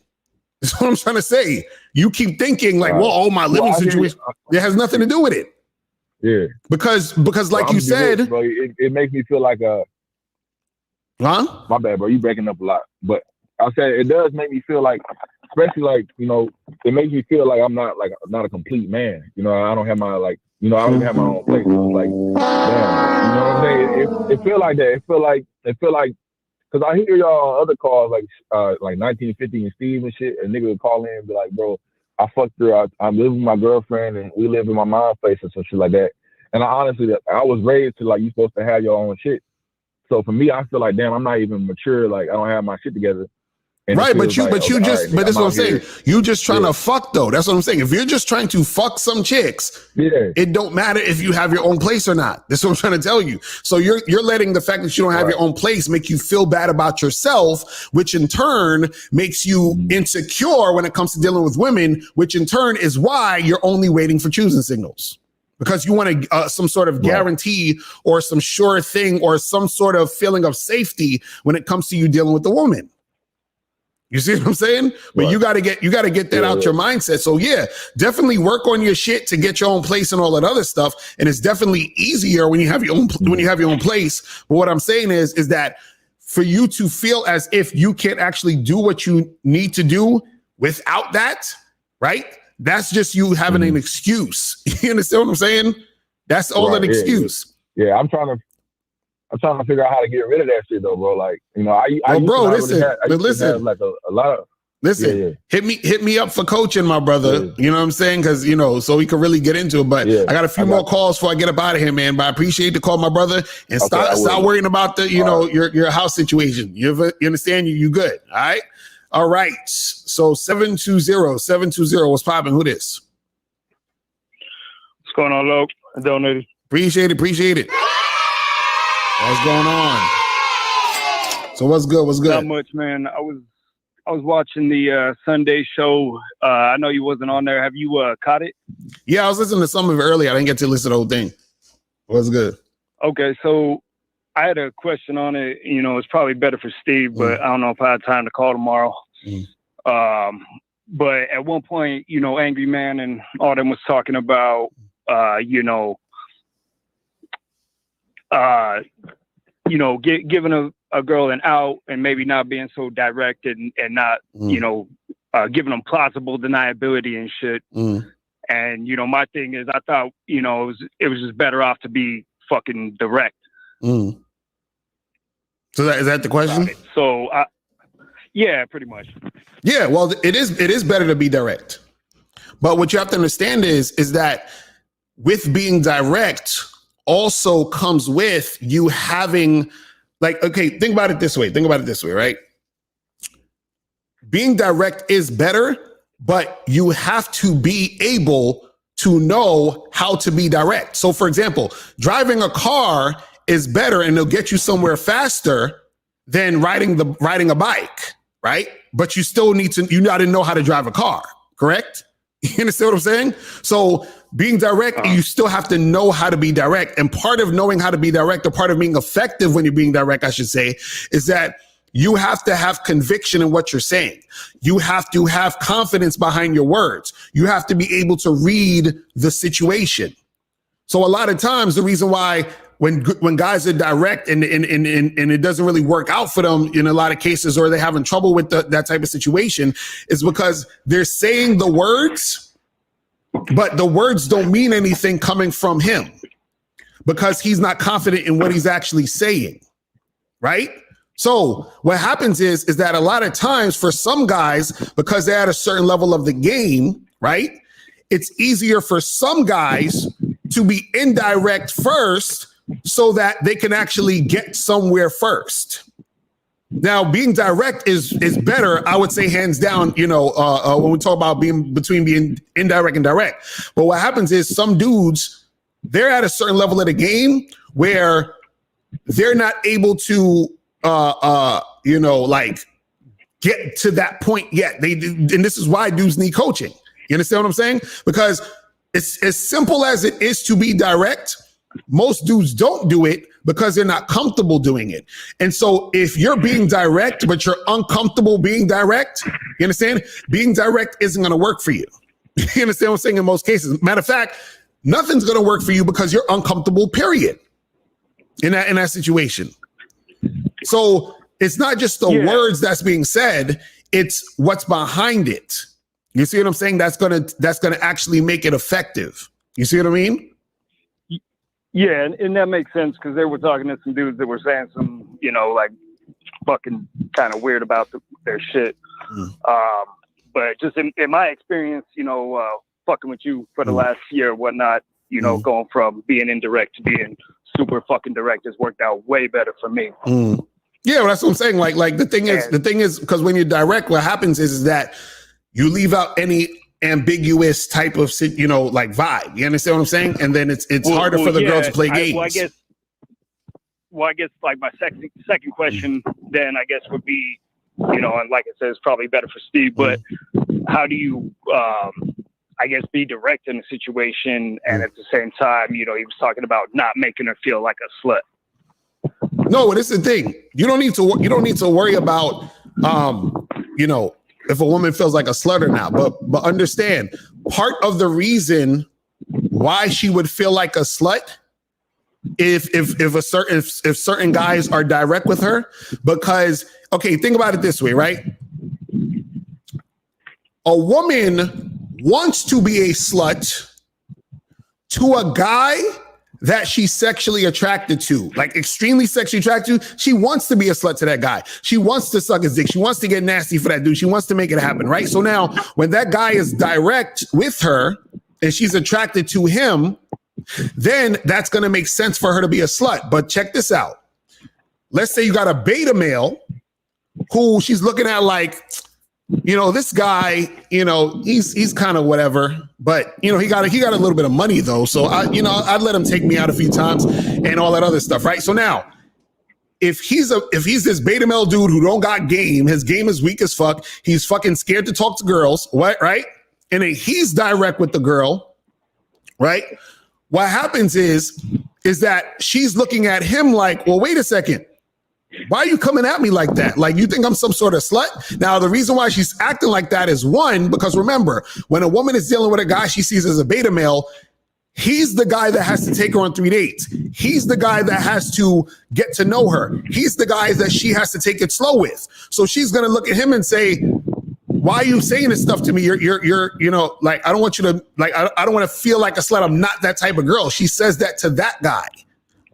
That's what I'm trying to say. You keep thinking like, well, my living situation, it has nothing to do with it. Yeah. Because like you said, bro, it makes me feel like huh? My bad, bro. You breaking up a lot. But I said it does make me feel like, especially like, you know, it makes me feel like I'm not a complete man. You know, I don't have my I don't have my own place. So it's like, damn, you know what I'm saying? It feel like that. It feel like, because I hear y'all on other calls like 1950 and Steve and shit, and nigga would call in and be like, bro, I fucked her. I'm living with my girlfriend and we live in my mom's place and some shit like that. And I honestly was raised to like, you supposed to have your own shit. So for me, I feel like, damn, I'm not even mature. Like I don't have my shit together. And right, but that's what I'm saying. You just trying to fuck though. That's what I'm saying. If you're just trying to fuck some chicks, it don't matter if you have your own place or not. That's what I'm trying to tell you. So you're letting the fact that you don't have your own place make you feel bad about yourself, which in turn makes you insecure when it comes to dealing with women, which in turn is why you're only waiting for choosing signals. Because you want some sort of guarantee or some sure thing or some sort of feeling of safety when it comes to you dealing with the woman. You see what I'm saying? But you gotta get that out your mindset. So yeah, definitely work on your shit to get your own place and all that other stuff. And it's definitely easier when you have your own place. But what I'm saying is that for you to feel as if you can't actually do what you need to do without that, right? That's just you having an excuse. You understand what I'm saying? That's all an excuse. Yeah, I'm trying to figure out how to get rid of that shit though, bro. Like, you know, listen, like a lot of hit me up for coaching, my brother. You know what I'm saying? Because you know, so we can really get into it. But I got a few more calls before I get up out of here, man. But I appreciate the call, my brother, and stop worrying about the your house situation. You understand? You good? All right. So 720, what's popping? Who this? What's going on, Loc? I donated. Appreciate it. What's going on? So what's good? Not much, man. I was watching the Sunday show. I know you wasn't on there. Have you caught it? Yeah, I was listening to some of it earlier. I didn't get to listen to the whole thing. What's good? Okay, so I had a question on it. You know, it's probably better for Steve, but I don't know if I have time to call tomorrow. But at one point, you know, Angry Man and all them was talking about, giving a girl an out and maybe not being so direct and not, giving them plausible deniability and shit. And, you know, my thing is I thought, you know, it was just better off to be fucking direct. So is that the question? So, yeah, pretty much. Yeah, well, it is better to be direct. But what you have to understand is that with being direct also comes with you having, like, okay, think about it this way, right? Being direct is better, but you have to be able to know how to be direct. So for example, driving a car is better and it'll get you somewhere faster than riding a bike, right? But you still you gotta know how to drive a car, correct? You understand what I'm saying? So being direct, you still have to know how to be direct. And part of knowing how to be direct, or part of being effective when you're being direct, I should say, is that you have to have conviction in what you're saying. You have to have confidence behind your words. You have to be able to read the situation. So a lot of times the reason why when guys are direct and it doesn't really work out for them in a lot of cases, or they're having trouble with that type of situation, is because they're saying the words, but the words don't mean anything coming from him because he's not confident in what he's actually saying, right? So what happens is that a lot of times for some guys, because they're at a certain level of the game, right? It's easier for some guys to be indirect first so that they can actually get somewhere first. Now, being direct is better, I would say, hands down, when we talk about being indirect and direct. But what happens is some dudes, they're at a certain level of the game where they're not able to get to that point yet. And this is why dudes need coaching. You understand what I'm saying? Because it's as simple as it is to be direct. Most dudes don't do it because they're not comfortable doing it. And so if you're being direct, but you're uncomfortable being direct, you understand? Being direct isn't going to work for you. You understand what I'm saying? In most cases. Matter of fact, nothing's going to work for you because you're uncomfortable, period, in that situation. So it's not just the words that's being said, it's what's behind it. You see what I'm saying? That's gonna actually make it effective. You see what I mean? Yeah, and that makes sense because they were talking to some dudes that were saying some, like fucking kind of weird about their shit. But just in my experience, fucking with you for the last year or whatnot, going from being indirect to being super fucking direct has worked out way better for me. Yeah, well, that's what I'm saying. Like the thing is, because when you're direct, what happens is that you leave out any ambiguous type of, like vibe. You understand what I'm saying? And then it's harder for the girl to play games. I guess like my second question then I guess would be, and like I said, it's probably better for Steve, but how do you, I guess, be direct in a situation and at the same time, he was talking about not making her feel like a slut. No, this is the thing. You don't need to worry about, if a woman feels like a slut or not, but understand part of the reason why she would feel like a slut if certain guys are direct with her, because, okay, think about it this way, right? A woman wants to be a slut to a guy that she's sexually attracted to, like extremely sexually attracted to. She wants to be a slut to that guy. She wants to suck his dick. She wants to get nasty for that dude. She wants to make it happen, right? So now when that guy is direct with her and she's attracted to him, then that's going to make sense for her to be a slut. But check this out. Let's say you got a beta male who she's looking at like, this guy, he's kind of whatever, but he got a little bit of money though. So I'd let him take me out a few times and all that other stuff, right? So now, if he's this beta male dude who don't got game, his game is weak as fuck. He's fucking scared to talk to girls, right? And then he's direct with the girl, right? What happens is that she's looking at him like, well, wait a second. Why are you coming at me like that? Like, you think I'm some sort of slut? Now, the reason why she's acting like that is one, because remember, when a woman is dealing with a guy she sees as a beta male, he's the guy that has to take her on 3 dates. He's the guy that has to get to know her. He's the guy that she has to take it slow with. So she's going to look at him and say, why are you saying this stuff to me? You're like, I don't want you to, like, I don't want to feel like a slut. I'm not that type of girl. She says that to that guy.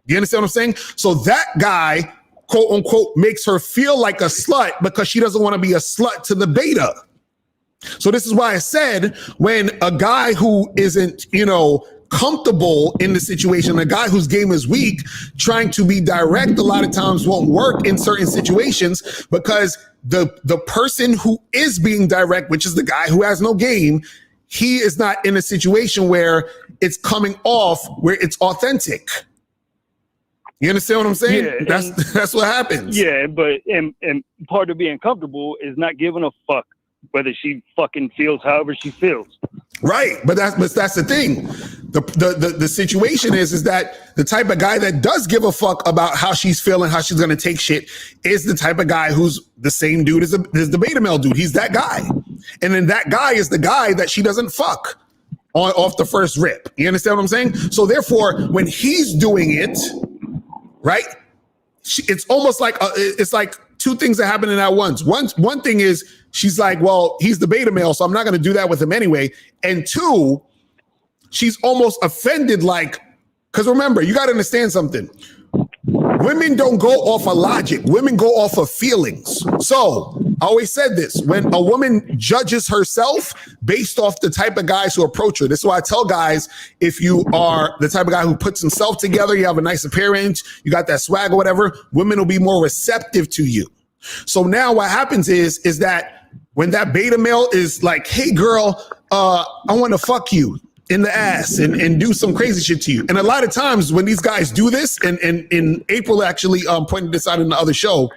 You understand what I'm saying? So that guy, quote unquote, makes her feel like a slut because she doesn't want to be a slut to the beta. So this is why I said when a guy who isn't, comfortable in the situation, a guy whose game is weak, trying to be direct a lot of times won't work in certain situations because the person who is being direct, which is the guy who has no game, he is not in a situation where it's coming off, where it's authentic. You understand what I'm saying? Yeah, that's what happens. Yeah, but and part of being comfortable is not giving a fuck whether she fucking feels however she feels. Right, but that's the thing. The situation is that the type of guy that does give a fuck about how she's feeling, how she's gonna take shit, is the type of guy who's the same dude as the beta male dude. He's that guy, and then that guy is the guy that she doesn't fuck off the first rip. You understand what I'm saying? So therefore, when he's doing it, right, it's almost like it's like two things that happen in at once. One thing is she's like, well, he's the beta male, so I'm not going to do that with him anyway. And two, she's almost offended, like, because remember, you got to understand something. Women don't go off of logic. Women go off of feelings. So I always said this, when a woman judges herself based off the type of guys who approach her. This is why I tell guys, if you are the type of guy who puts himself together, you have a nice appearance, you got that swag or whatever, women will be more receptive to you. So now what happens is that when that beta male is like, hey girl, I want to fuck you in the ass and do some crazy shit to you. And a lot of times when these guys do this, and April actually pointed this out in the other show,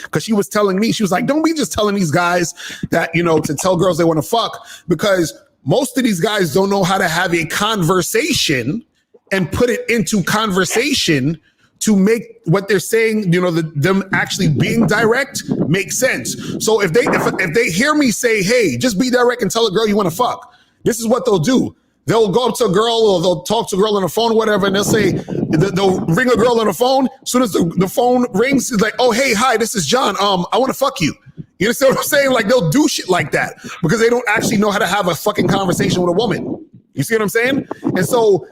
Because she was telling me, she was like, don't be just telling these guys that, you know, to tell girls they want to fuck, because most of these guys don't know how to have a conversation and put it into conversation to make what they're saying, you know, them actually being direct make sense. So if they hear me say, hey, just be direct and tell a girl you want to fuck, this is what they'll do. They'll go up to a girl or they'll talk to a girl on the phone or whatever, and they'll say, they'll ring a girl on the phone. As soon as the phone rings, it's like, oh, hey, hi, this is John. I want to fuck you. You understand what I'm saying? Like, they'll do shit like that because they don't actually know how to have a fucking conversation with a woman. You see what I'm saying? And so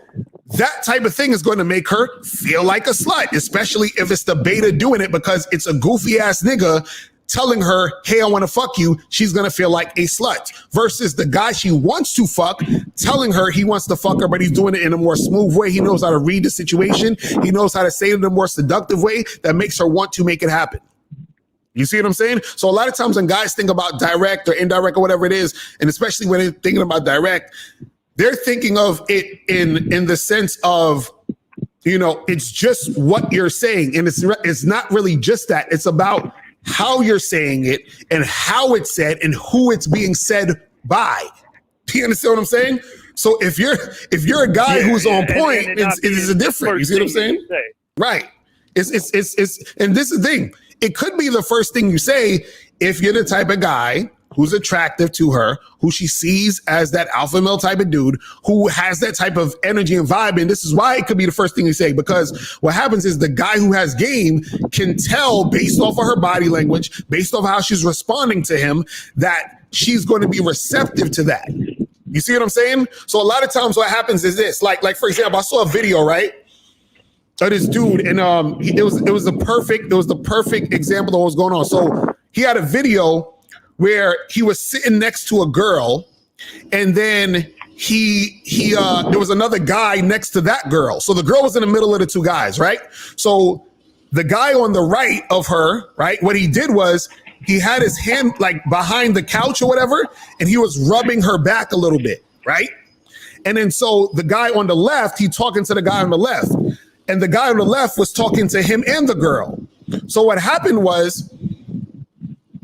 that type of thing is going to make her feel like a slut, especially if it's the beta doing it, because it's a goofy ass nigga telling her, hey, I want to fuck you. She's going to feel like a slut, versus the guy she wants to fuck telling her he wants to fuck her, but he's doing it in a more smooth way. He knows how to read the situation. He knows how to say it in a more seductive way that makes her want to make it happen. You see what I'm saying? So a lot of times when guys think about direct or indirect or whatever it is, and especially when they're thinking about direct, they're thinking of it in the sense of, you know, it's just what you're saying. And it's not really just that. It's about how you're saying it and how it's said and who it's being said by. Do you understand what I'm saying? So if you're a guy who's on point, it's a different. You see what I'm saying? Right. It's and this is the thing. It could be the first thing you say if you're the type of guy who's attractive to her, who she sees as that alpha male type of dude, who has that type of energy and vibe. And this is why it could be the first thing you say, because what happens is the guy who has game can tell based off of her body language, based off how she's responding to him, that she's going to be receptive to that. You see what I'm saying? So a lot of times what happens is this, like for example, I saw a video, right, of this dude, and it was the perfect example of what was going on. So he had a video where he was sitting next to a girl, and then there was another guy next to that girl. So the girl was in the middle of the two guys, right? So the guy on the right of her, right, what he did was he had his hand like behind the couch or whatever, and he was rubbing her back a little bit, right? And then so the guy on the left, he talking to the guy on the left, and the guy on the left was talking to him and the girl. So what happened was,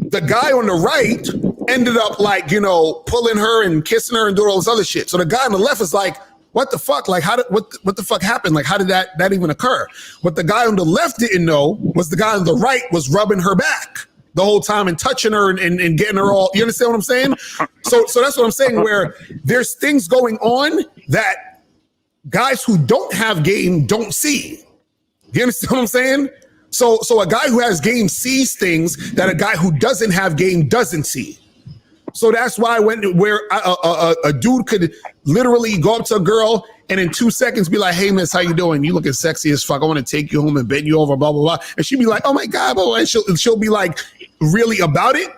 the guy on the right ended up like, you know, pulling her and kissing her and doing all this other shit. So the guy on the left is like, what the fuck? Like, what the fuck happened? Like, how did that even occur? What the guy on the left didn't know was the guy on the right was rubbing her back the whole time and touching her and getting her all, you understand what I'm saying? So that's what I'm saying, where there's things going on that guys who don't have game don't see. You understand what I'm saying? So a guy who has game sees things that a guy who doesn't have game doesn't see. So that's why where a dude could literally go up to a girl and in 2 seconds be like, hey, miss, how you doing? You looking sexy as fuck. I want to take you home and bend you over, blah, blah, blah. And she'd be like, oh my God, blah, blah. And she'll be like really about it.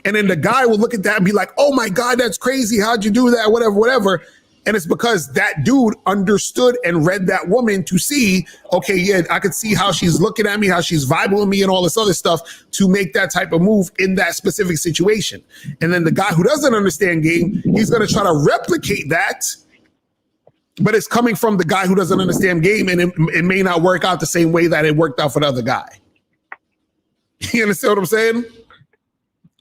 And then the guy will look at that and be like, oh my God, that's crazy. How'd you do that? Whatever. And it's because that dude understood and read that woman to see, okay, yeah, I could see how she's looking at me, how she's vibing with me and all this other stuff to make that type of move in that specific situation. And then the guy who doesn't understand game, he's going to try to replicate that, but it's coming from the guy who doesn't understand game, and it may not work out the same way that it worked out for the other guy. You understand what I'm saying?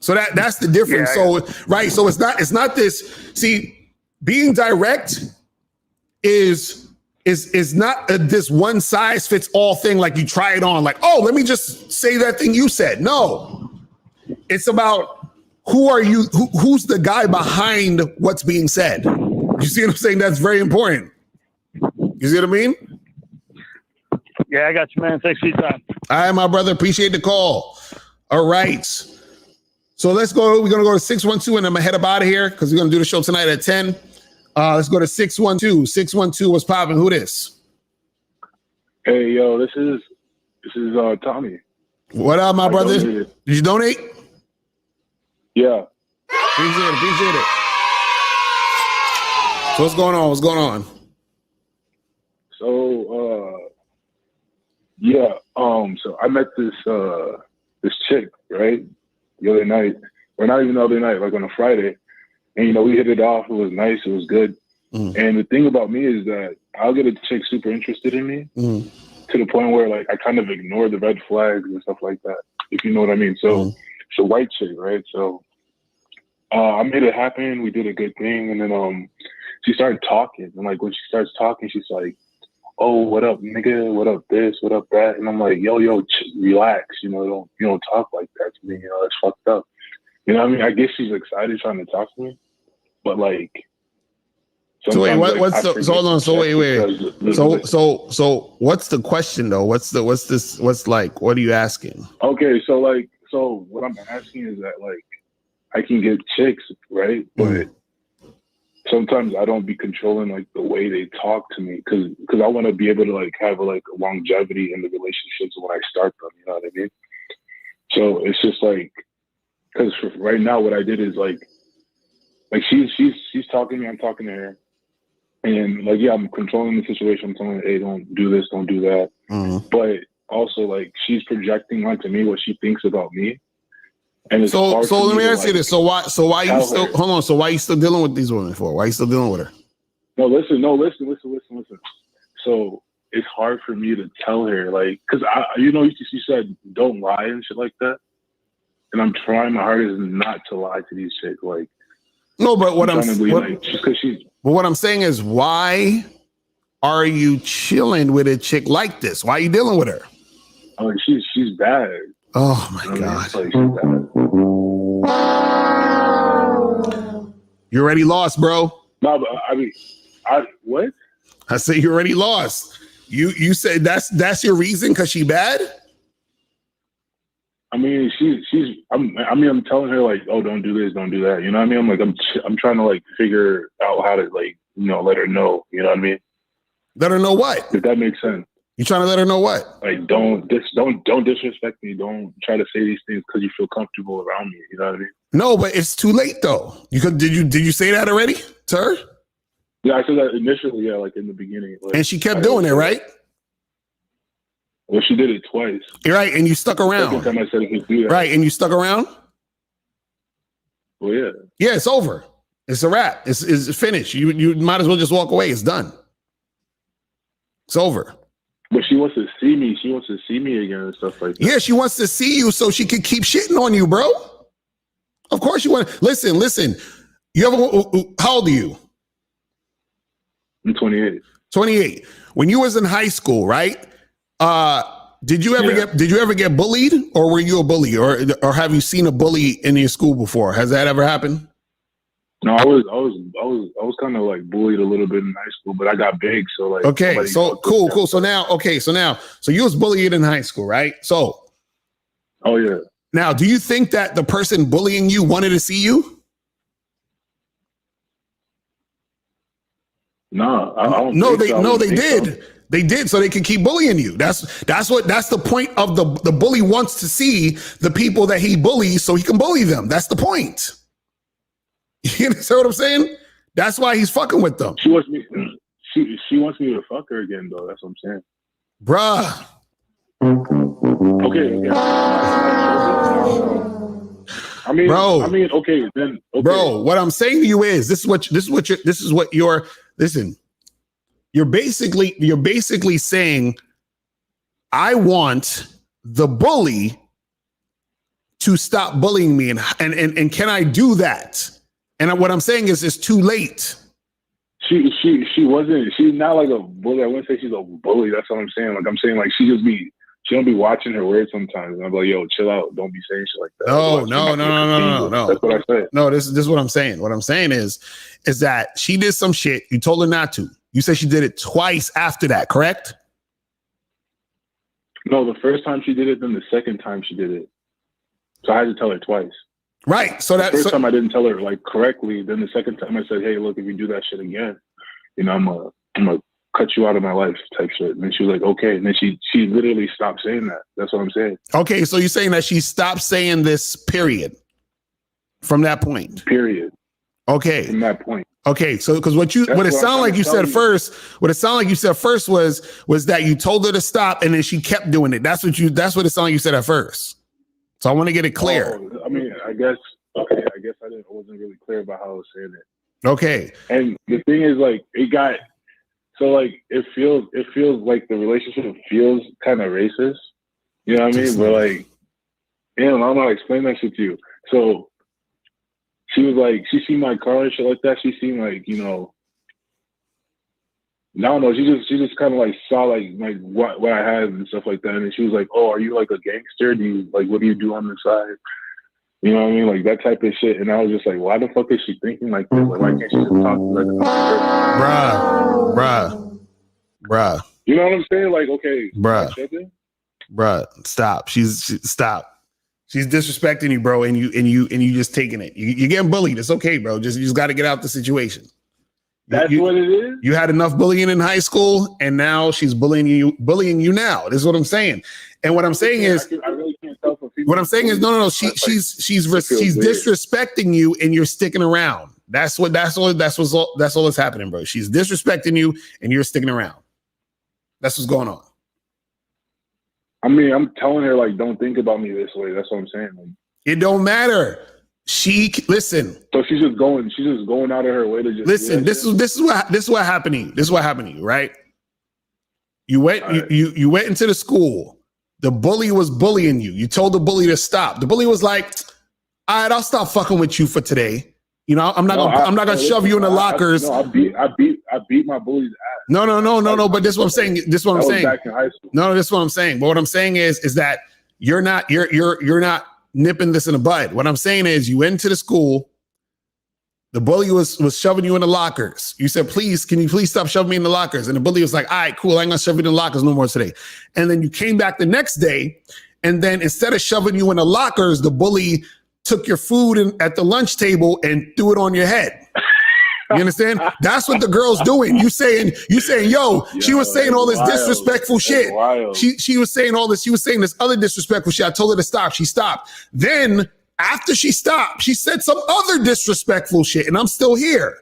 So that's the difference. Yeah, so, right. So it's not this, see, being direct is not this one size fits all thing. Like you try it on, like, oh, let me just say that thing you said. No, it's about who are you? Who's the guy behind what's being said? You see what I'm saying? That's very important. You see what I mean? Yeah, I got you, man. Thanks for your time. All right, my brother. Appreciate the call. All right. So let's go. We're going to go to 612 and I'm going to head up out of here because we're going to do the show tonight at 10. Let's go to 612. 612, what's popping? Who this? Hey, yo, this is Tommy. What up, my brother? Did you donate? Yeah. Appreciate it. So what's going on? So, so I met this chick, right, the other night, or not even the other night, like on a Friday. And, you know, we hit it off. It was nice. It was good. And the thing about me is that I'll get a chick super interested in me to the point where like I kind of ignore the red flags and stuff like that, if you know what I mean. So it's a white chick, right? So I made it happen. We did a good thing, and then she started talking, and like when she starts talking, she's like, "Oh, what up, nigga? What up, this? What up, that?" And I'm like, "Yo, relax. You know, you don't talk like that to me. You know, it's fucked up." You know what I mean? I guess she's excited trying to talk to me, but like. So wait, what's the? So hold on. So wait. So what's the question though? What's this? What's like? What are you asking? Okay, so what I'm asking is that like I can get chicks, right? But sometimes I don't be controlling like the way they talk to me because I want to be able to like have a longevity in the relationships when I start them. You know what I mean? So it's just like because right now what I did is like she's talking to me, I'm talking to her. And like, yeah, I'm controlling the situation. I'm telling her, hey, don't do this, don't do that. But also, like, she's projecting onto me what she thinks about me. And it's so let me ask you this: so why you still hold on? So why are you still dealing with these women for? Why are you still dealing with her? No, listen. So it's hard for me to tell her, like, because she said don't lie and shit like that, and I'm trying my hardest not to lie to these chicks, like. No, but what I'm saying is, why are you chilling with a chick like this? Why are you dealing with her? Oh, she's bad. Oh my God! You already lost, bro. No, but what? I said you already lost. You said that's your reason because she bad. I mean, I'm telling her like, oh, don't do this, don't do that. You know what I mean? I'm trying to like figure out how to like, let her know. You know what I mean? Let her know what? If that makes sense. You trying to let her know what? Like, don't disrespect me. Don't try to say these things because you feel comfortable around me. You know what I mean? No, but it's too late though. Did you say that already to her? Yeah, I said that initially. Yeah, like in the beginning. Like, and she kept doing it, right? Well, she did it twice. You're right, and you stuck around. Second time I said I could do that. Right, and you stuck around? Well, yeah. Yeah, it's over. It's a wrap. It's finished. You might as well just walk away. It's done. It's over. But she wants to see me. She wants to see me again and stuff like that. Yeah, she wants to see you so she can keep shitting on you, bro. Of course you want. Listen. How old are you? I'm 28. 28. When you was in high school, right? Did you ever get bullied, or were you a bully, or have you seen a bully in your school before? Has that ever happened? No, I was kind of like bullied a little bit in high school, but I got big, so like. Okay, so cool. So now you was bullied in high school, right? So. Oh yeah. Now, do you think that the person bullying you wanted to see you? No, I don't. They did. So. They did, so they can keep bullying you. That's the point of the bully wants to see the people that he bullies so he can bully them. That's the point. You understand what I'm saying? That's why he's fucking with them. She wants me to fuck her again, though. That's what I'm saying. Bruh. Okay. Okay. Bro, what I'm saying to you is you're basically saying, I want the bully to stop bullying me, and can I do that? And what I'm saying is, it's too late. She's not like a bully. I wouldn't say she's a bully. That's what I'm saying. Like I'm saying, like she don't be watching her words sometimes. And I'm like, yo, chill out. Don't be saying shit like that. No. That's what I said. No, this is what I'm saying. What I'm saying is that she did some shit. You told her not to. You said she did it twice after that, correct? No, the first time she did it, then the second time she did it. So I had to tell her twice. Right. So the first time I didn't tell her like correctly. Then the second time I said, hey, look, if you do that shit again, I'm gonna cut you out of my life type shit. And then she was like, okay. And then she literally stopped saying that. That's what I'm saying. Okay. So you're saying that she stopped saying this, period, from that point? Period. Okay. From that point. Okay. So because what it sounded like you said first was that you told her to stop and then she kept doing it. That's what it sounded like you said at first. So I want to get it clear. I mean, I guess I wasn't really clear about how I was saying it. Okay. And the thing is, like, it got So like it feels like the relationship feels kind of racist. You know what I mean? But like, damn, I don't know how to explain that shit to you. So she was like, she seen my car and shit like that. She seen like, you know, I don't know. She just kind of like saw like what I had and stuff like that. And then she was like, "Oh, are you like a gangster? Do you like what do you do on the side?" You know what I mean? Like that type of shit. And I was just like, why the fuck is she thinking like this? Like, why can't she just talk to like a Bruh. You know what I'm saying? Like, okay, bruh, stop. Stop. She's disrespecting you, bro, and you just taking it. You're getting bullied. It's okay, bro. You just got to get out the situation. That's what it is. You had enough bullying in high school, and now she's bullying you now. This is what I'm saying. And what I'm saying is, I really can't tell from people. what I'm saying is, no. She's disrespecting you, and you're sticking around. That's all that's happening, bro. She's disrespecting you, and you're sticking around. That's what's going on. I mean, I'm telling her like, don't think about me this way. That's what I'm saying. Like, it don't matter. Listen. So she's just going out of her way to just listen. This is what happened to you. This is what happened to you, right? You went you went into the school. The bully was bullying you. You told the bully to stop. The bully was like, "All right, I'll stop fucking with you for today. You know, I'm not gonna shove you in the lockers." I beat my bully's ass. No. But this is what I'm saying. This is what I'm saying. Back in high school. No, this is what I'm saying. But what I'm saying is that you're not nipping this in the bud. What I'm saying is you went to the school, the bully was shoving you in the lockers. You said, can you please stop shoving me in the lockers? And the bully was like, all right, cool, I ain't gonna shove you in the lockers no more today. And then you came back the next day, and then instead of shoving you in the lockers, the bully took your food at the lunch table and threw it on your head. You understand? That's what the girl's doing. You saying, yo, she was saying all this disrespectful shit. She was saying all this. She was saying this other disrespectful shit. I told her to stop. She stopped. Then after she stopped, she said some other disrespectful shit, and I'm still here.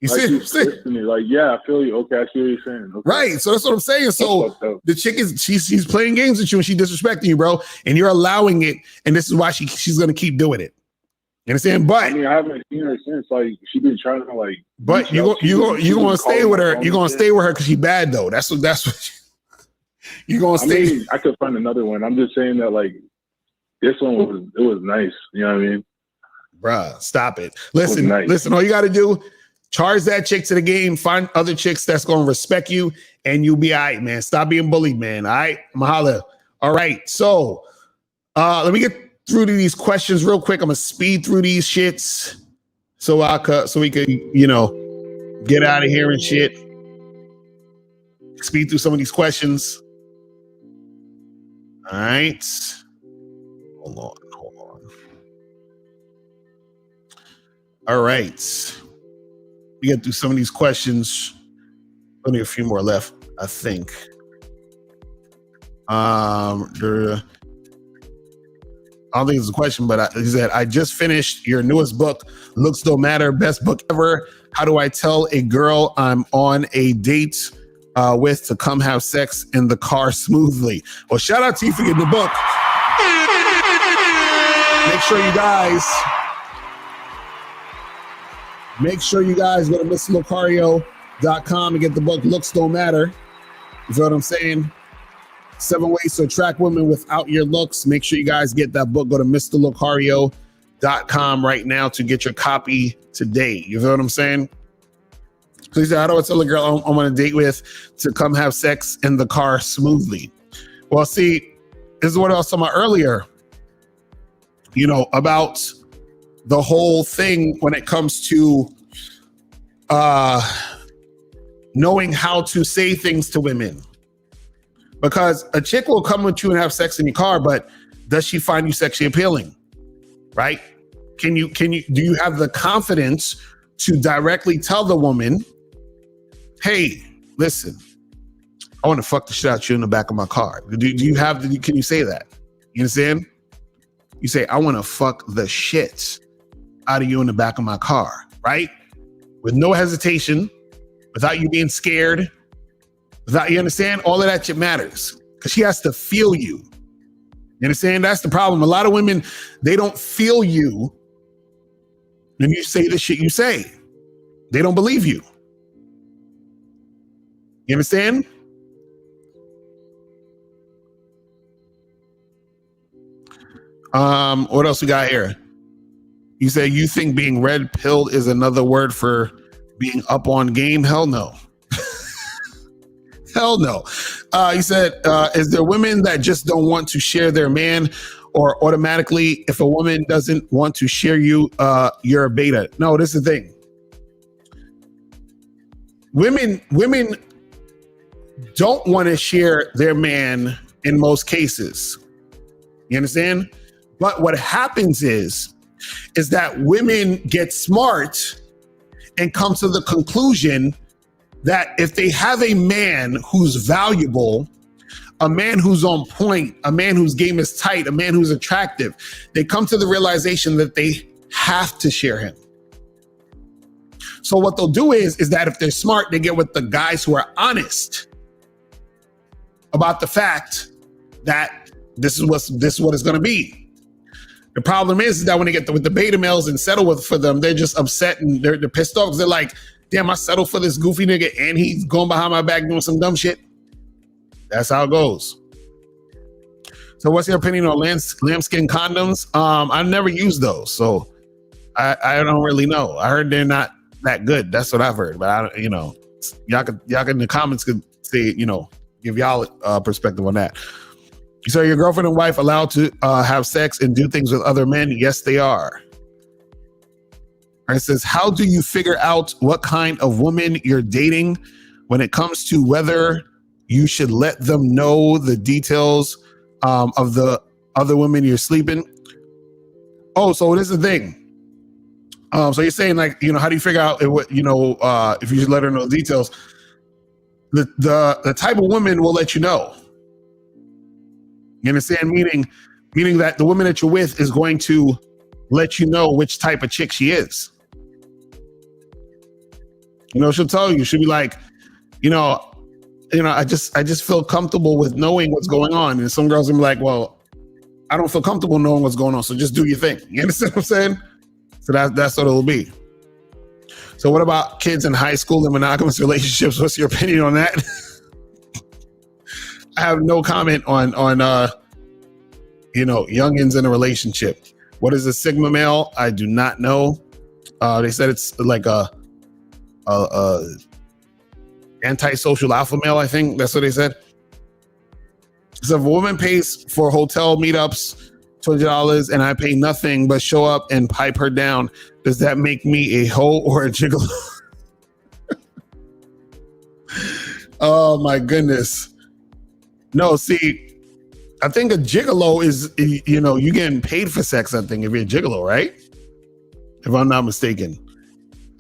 You like see? Like, yeah, I feel you. Okay, I see what you're saying. Okay. Right. So that's what I'm saying. So the chick she's playing games with you and she's disrespecting you, bro, and you're allowing it, and this is why she's gonna keep doing it. You understand? But I mean, I haven't seen her since. Like, she's been trying to like. But you gonna stay with her. You're gonna stay with her because she's bad though. That's what you're gonna stay. I mean, I could find another one. I'm just saying that like this one was nice. You know what I mean? Bruh, stop it. Listen. All you got to do, charge that chick to the game. Find other chicks that's gonna respect you, and you'll be all right, man. Stop being bullied, man. All right, Mahala. All right, so let me get through to these questions real quick. I'm gonna speed through these shits so we could, you know, get out of here and shit. Speed through some of these questions. All right. Hold on. All right. We get through some of these questions. Only a few more left, I think. I don't think it's a question, but he said, I just finished your newest book, Looks Don't Matter, best book ever. How do I tell a girl I'm on a date with to come have sex in the car smoothly? Well, shout out to you for getting the book. Make sure you guys go to MrLocario.com and get the book, Looks Don't Matter. You feel what I'm saying? 7 ways to attract women without your looks. Make sure you guys get that book. Go to MrLocario.com right now to get your copy today. You feel what I'm saying? Please, how do I tell a girl I'm on a date with to come have sex in the car smoothly? Well, see, this is what I was talking about earlier, you know, about the whole thing when it comes to knowing how to say things to women. Because a chick will come with you and have sex in your car, but does she find you sexually appealing? Right? Do you have the confidence to directly tell the woman, hey, listen, I want to fuck the shit out of you in the back of my car. Can you say that? You understand? You say, I want to fuck the shit out of you in the back of my car, right? With no hesitation, without you being scared. You understand? All of that shit matters because she has to feel you. You understand? That's the problem. A lot of women, they don't feel you when you say the shit you say. They don't believe you. You understand? What else we got here? You say you think being red pilled is another word for being up on game? Hell no. Hell no. You said, is there women that just don't want to share their man, or automatically if a woman doesn't want to share you, you're a beta? No, this is the thing. Women don't want to share their man in most cases. You understand? But what happens is that women get smart and come to the conclusion that if they have a man who's valuable, a man who's on point, a man whose game is tight, a man who's attractive, they come to the realization that they have to share him. So what they'll do is that if they're smart, they get with the guys who are honest about the fact that this is what it's going to be. The problem is that when they get with the beta males and settle for them, they're just upset and they're pissed off because they're like, damn, I settled for this goofy nigga and he's going behind my back doing some dumb shit. That's how it goes. So what's your opinion on lambskin condoms? I never used those, so I don't really know. I heard they're not that good. That's what I've heard, but I don't, y'all in the comments could say, give y'all a perspective on that. So your girlfriend and wife allowed to have sex and do things with other men? Yes, they are. It says, how do you figure out what kind of woman you're dating when it comes to whether you should let them know the details of the other women you're sleeping? Oh, so this is the thing. So you're saying, like, how do you figure out if you should let her know the details? The type of woman will let you know. You understand? Meaning that the woman that you're with is going to let you know which type of chick she is. She'll tell you. She'll be like, I just feel comfortable with knowing what's going on. And some girls will be like, well, I don't feel comfortable knowing what's going on, so just do your thing. You understand what I'm saying? So that's what it'll be. So what about kids in high school and monogamous relationships? What's your opinion on that? I have no comment on youngins in a relationship. What is a Sigma male? I do not know. They said it's like a antisocial alpha male, I think. That's what they said. So if a woman pays for hotel meetups $20 and I pay nothing but show up and pipe her down, does that make me a hoe or a gigolo? Oh my goodness. No, see, I think a gigolo is, you getting paid for sex, I think, if you're a gigolo, right? If I'm not mistaken.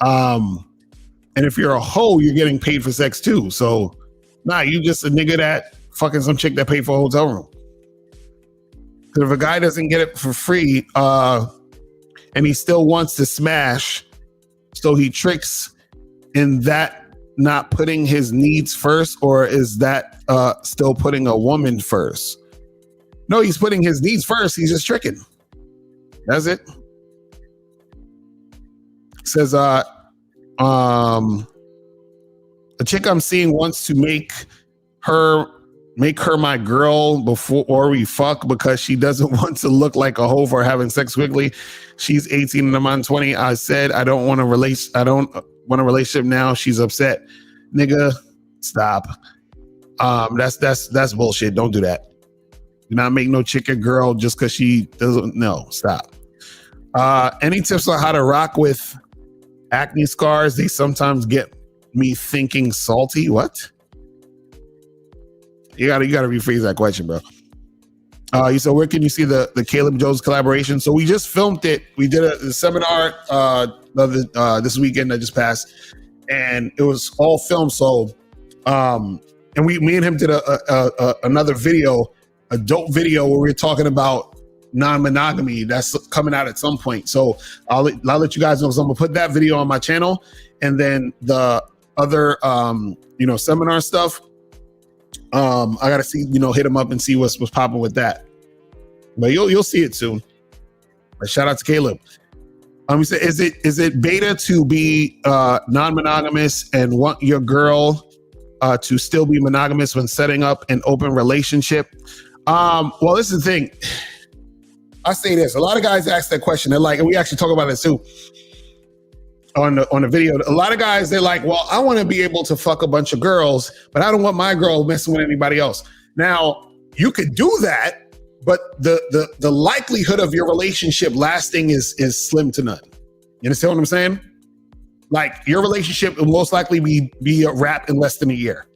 And if you're a hoe, you're getting paid for sex too. So, you just a nigga that fucking some chick that paid for a hotel room. Because if a guy doesn't get it for free, and he still wants to smash, so he tricks in that not putting his needs first, or is that still putting a woman first? No, he's putting his needs first. He's just tricking. That's it. It says, a chick I'm seeing wants to make her my girl before we fuck because she doesn't want to look like a hoe for having sex quickly. She's 18 and I'm 20. I said I don't want a relationship now. She's upset. Nigga, stop. That's bullshit. Don't do that. Do not make no chick a girl just because she doesn't. No, stop. Any tips on how to rock with acne scars? They sometimes get me thinking salty. What? You gotta rephrase that question, bro. You said, where can you see the Caleb Jones collaboration? So we just filmed it. We did a seminar this weekend that just passed, and it was all filmed. So, and me and him did another video, a dope video where we're talking about non-monogamy that's coming out at some point. So I'll let you guys know. So I'm gonna put that video on my channel, and then the other seminar stuff. I gotta see, hit him up and see what's popping with that. But you'll see it soon. But shout out to Caleb. We said, is it beta to be non-monogamous and want your girl to still be monogamous when setting up an open relationship? Well, this is the thing. I say this. A lot of guys ask that question. They're like, and we actually talk about this too on the video. A lot of guys, they're like, well, I want to be able to fuck a bunch of girls, but I don't want my girl messing with anybody else. Now, you could do that, but the likelihood of your relationship lasting is slim to none. You understand what I'm saying? Like, your relationship will most likely be a wrap in less than a year.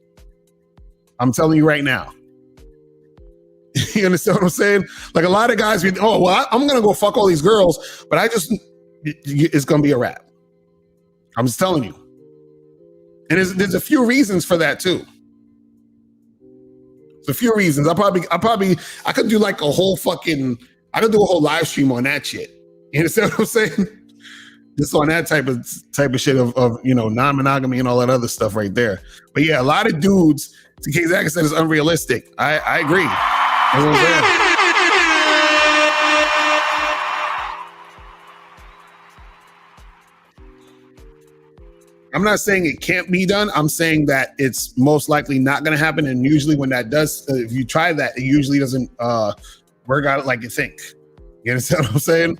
I'm telling you right now. You understand what I'm saying? Like, a lot of guys, I'm going to go fuck all these girls, but it's going to be a wrap. I'm just telling you. And there's a few reasons for that too. There's a few reasons. I could do like a whole live stream on that shit. You understand what I'm saying? Just on that type of shit of non-monogamy and all that other stuff right there. But yeah, a lot of dudes, to K-Zach said, is unrealistic. I agree. That's what I'm saying. I'm not saying it can't be done. I'm saying that it's most likely not going to happen. And usually when that does, if you try that, it usually doesn't work out like you think. You understand what I'm saying?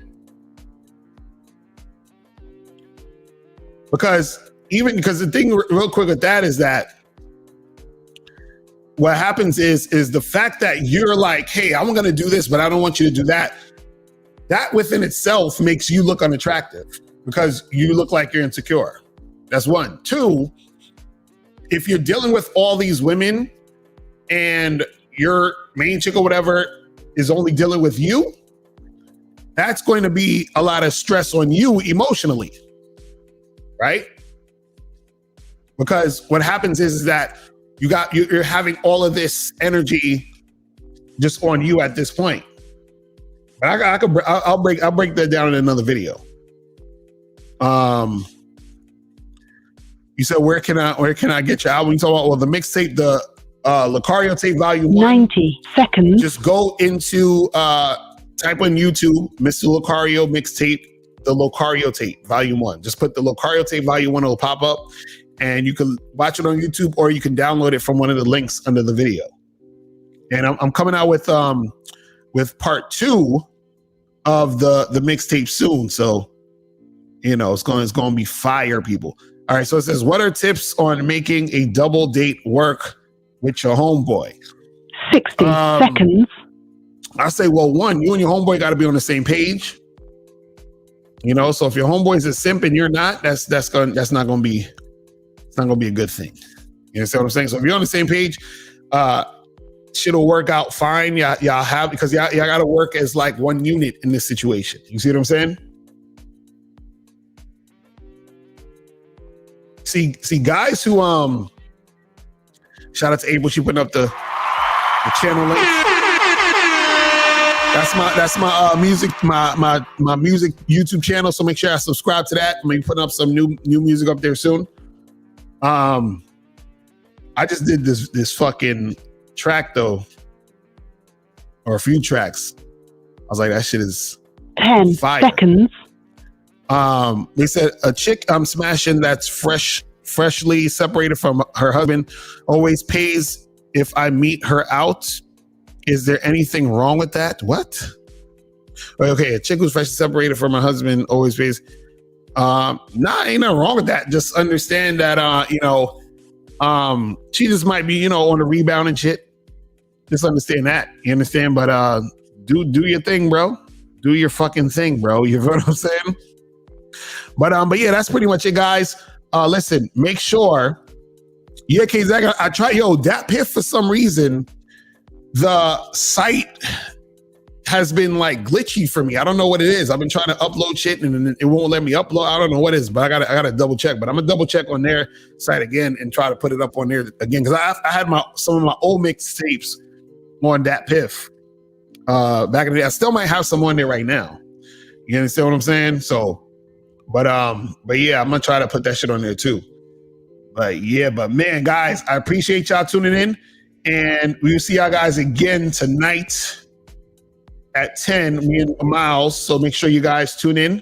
Because the thing real quick with that is that what happens is the fact that you're like, hey, I'm going to do this, but I don't want you to do that. That within itself makes you look unattractive because you look like you're insecure. That's one. Two, if you're dealing with all these women and your main chick or whatever is only dealing with you, that's going to be a lot of stress on you emotionally, right? Because what happens is that you're having all of this energy just on you at this point. But I'll break that down in another video. You said, where can I get your album? You talk about, the mixtape, the Locario tape volume 90 seconds. Just go into type on YouTube, Mr. Locario mixtape, the Locario tape volume 1. Just put the Locario tape volume 1, it'll pop up, and you can watch it on YouTube, or you can download it from one of the links under the video. And I'm coming out with part 2 of the mixtape soon, so it's going to be fire, people. All right, so it says, what are tips on making a double date work with your homeboy? 60 seconds. I say, well, one, you and your homeboy got to be on the same page. So if your homeboy's a simp and you're not, that's not going to be a good thing. You understand what I'm saying? So if you're on the same page, shit'll work out fine. Y'all because y'all got to work as like one unit in this situation. You see what I'm saying? See guys who shout out to April, she putting up the channel link. That's my music YouTube channel, so make sure I subscribe to that. I'm gonna be putting up some new music up there soon. I just did this fucking track though, or a few tracks. I was like, that shit is 10 fire. seconds. They said, a chick I'm smashing that's freshly separated from her husband always pays if I meet her out. Is there anything wrong with that? What? Okay, a chick who's freshly separated from her husband always pays. Nah, ain't nothing wrong with that. Just understand that she just might be, on the rebound and shit. Just understand that. You understand? But do your thing, bro. Do your fucking thing, bro. You know what I'm saying? But yeah, that's pretty much it, guys. Listen, make sure. Yeah, K-Zach, I try. Dat Piff, for some reason, the site has been like glitchy for me. I don't know what it is. I've been trying to upload shit and it won't let me upload. I don't know what it is, but I gotta double check. But I'm gonna double check on their site again and try to put it up on there again, because I had some of my old mixtapes on Dat Piff back in the day. I still might have some on there right now. You understand what I'm saying? So. But yeah, I'm gonna try to put that shit on there too. But man, guys, I appreciate y'all tuning in, and we will see y'all guys again tonight at 10, me and Miles. So make sure you guys tune in.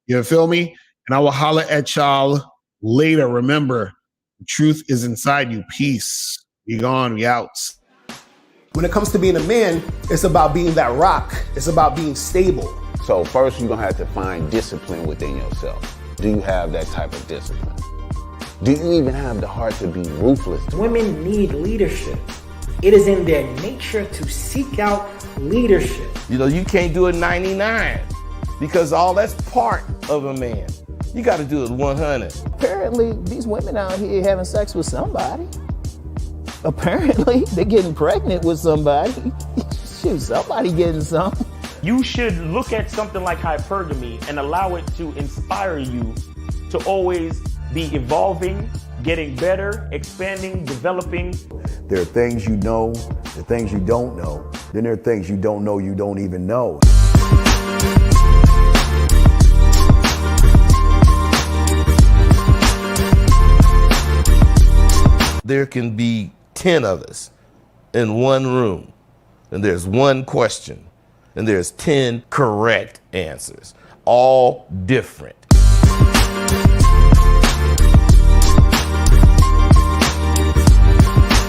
You feel me? And I will holler at y'all later. Remember, The truth is inside you. Peace. We gone. We out. When it comes to being a man, it's about being that rock. It's about being stable. So first you're gonna have to find discipline within yourself. Do you have that type of discipline? Do you even have the heart to be ruthless? Women need leadership. It is in their nature to seek out leadership. You know, you can't do it 99 because all that's part of a man. You got to do it 100. Apparently, these women out here having sex with somebody. Apparently, they're getting pregnant with somebody. Shoot, somebody getting something. You should look at something like hypergamy and allow it to inspire you to always be evolving, getting better, expanding, developing. There are things you know, the things you don't know. Then there are things you don't know you don't even know. There can be 10 of us in one room, and there's one question, and there's 10 correct answers, all different.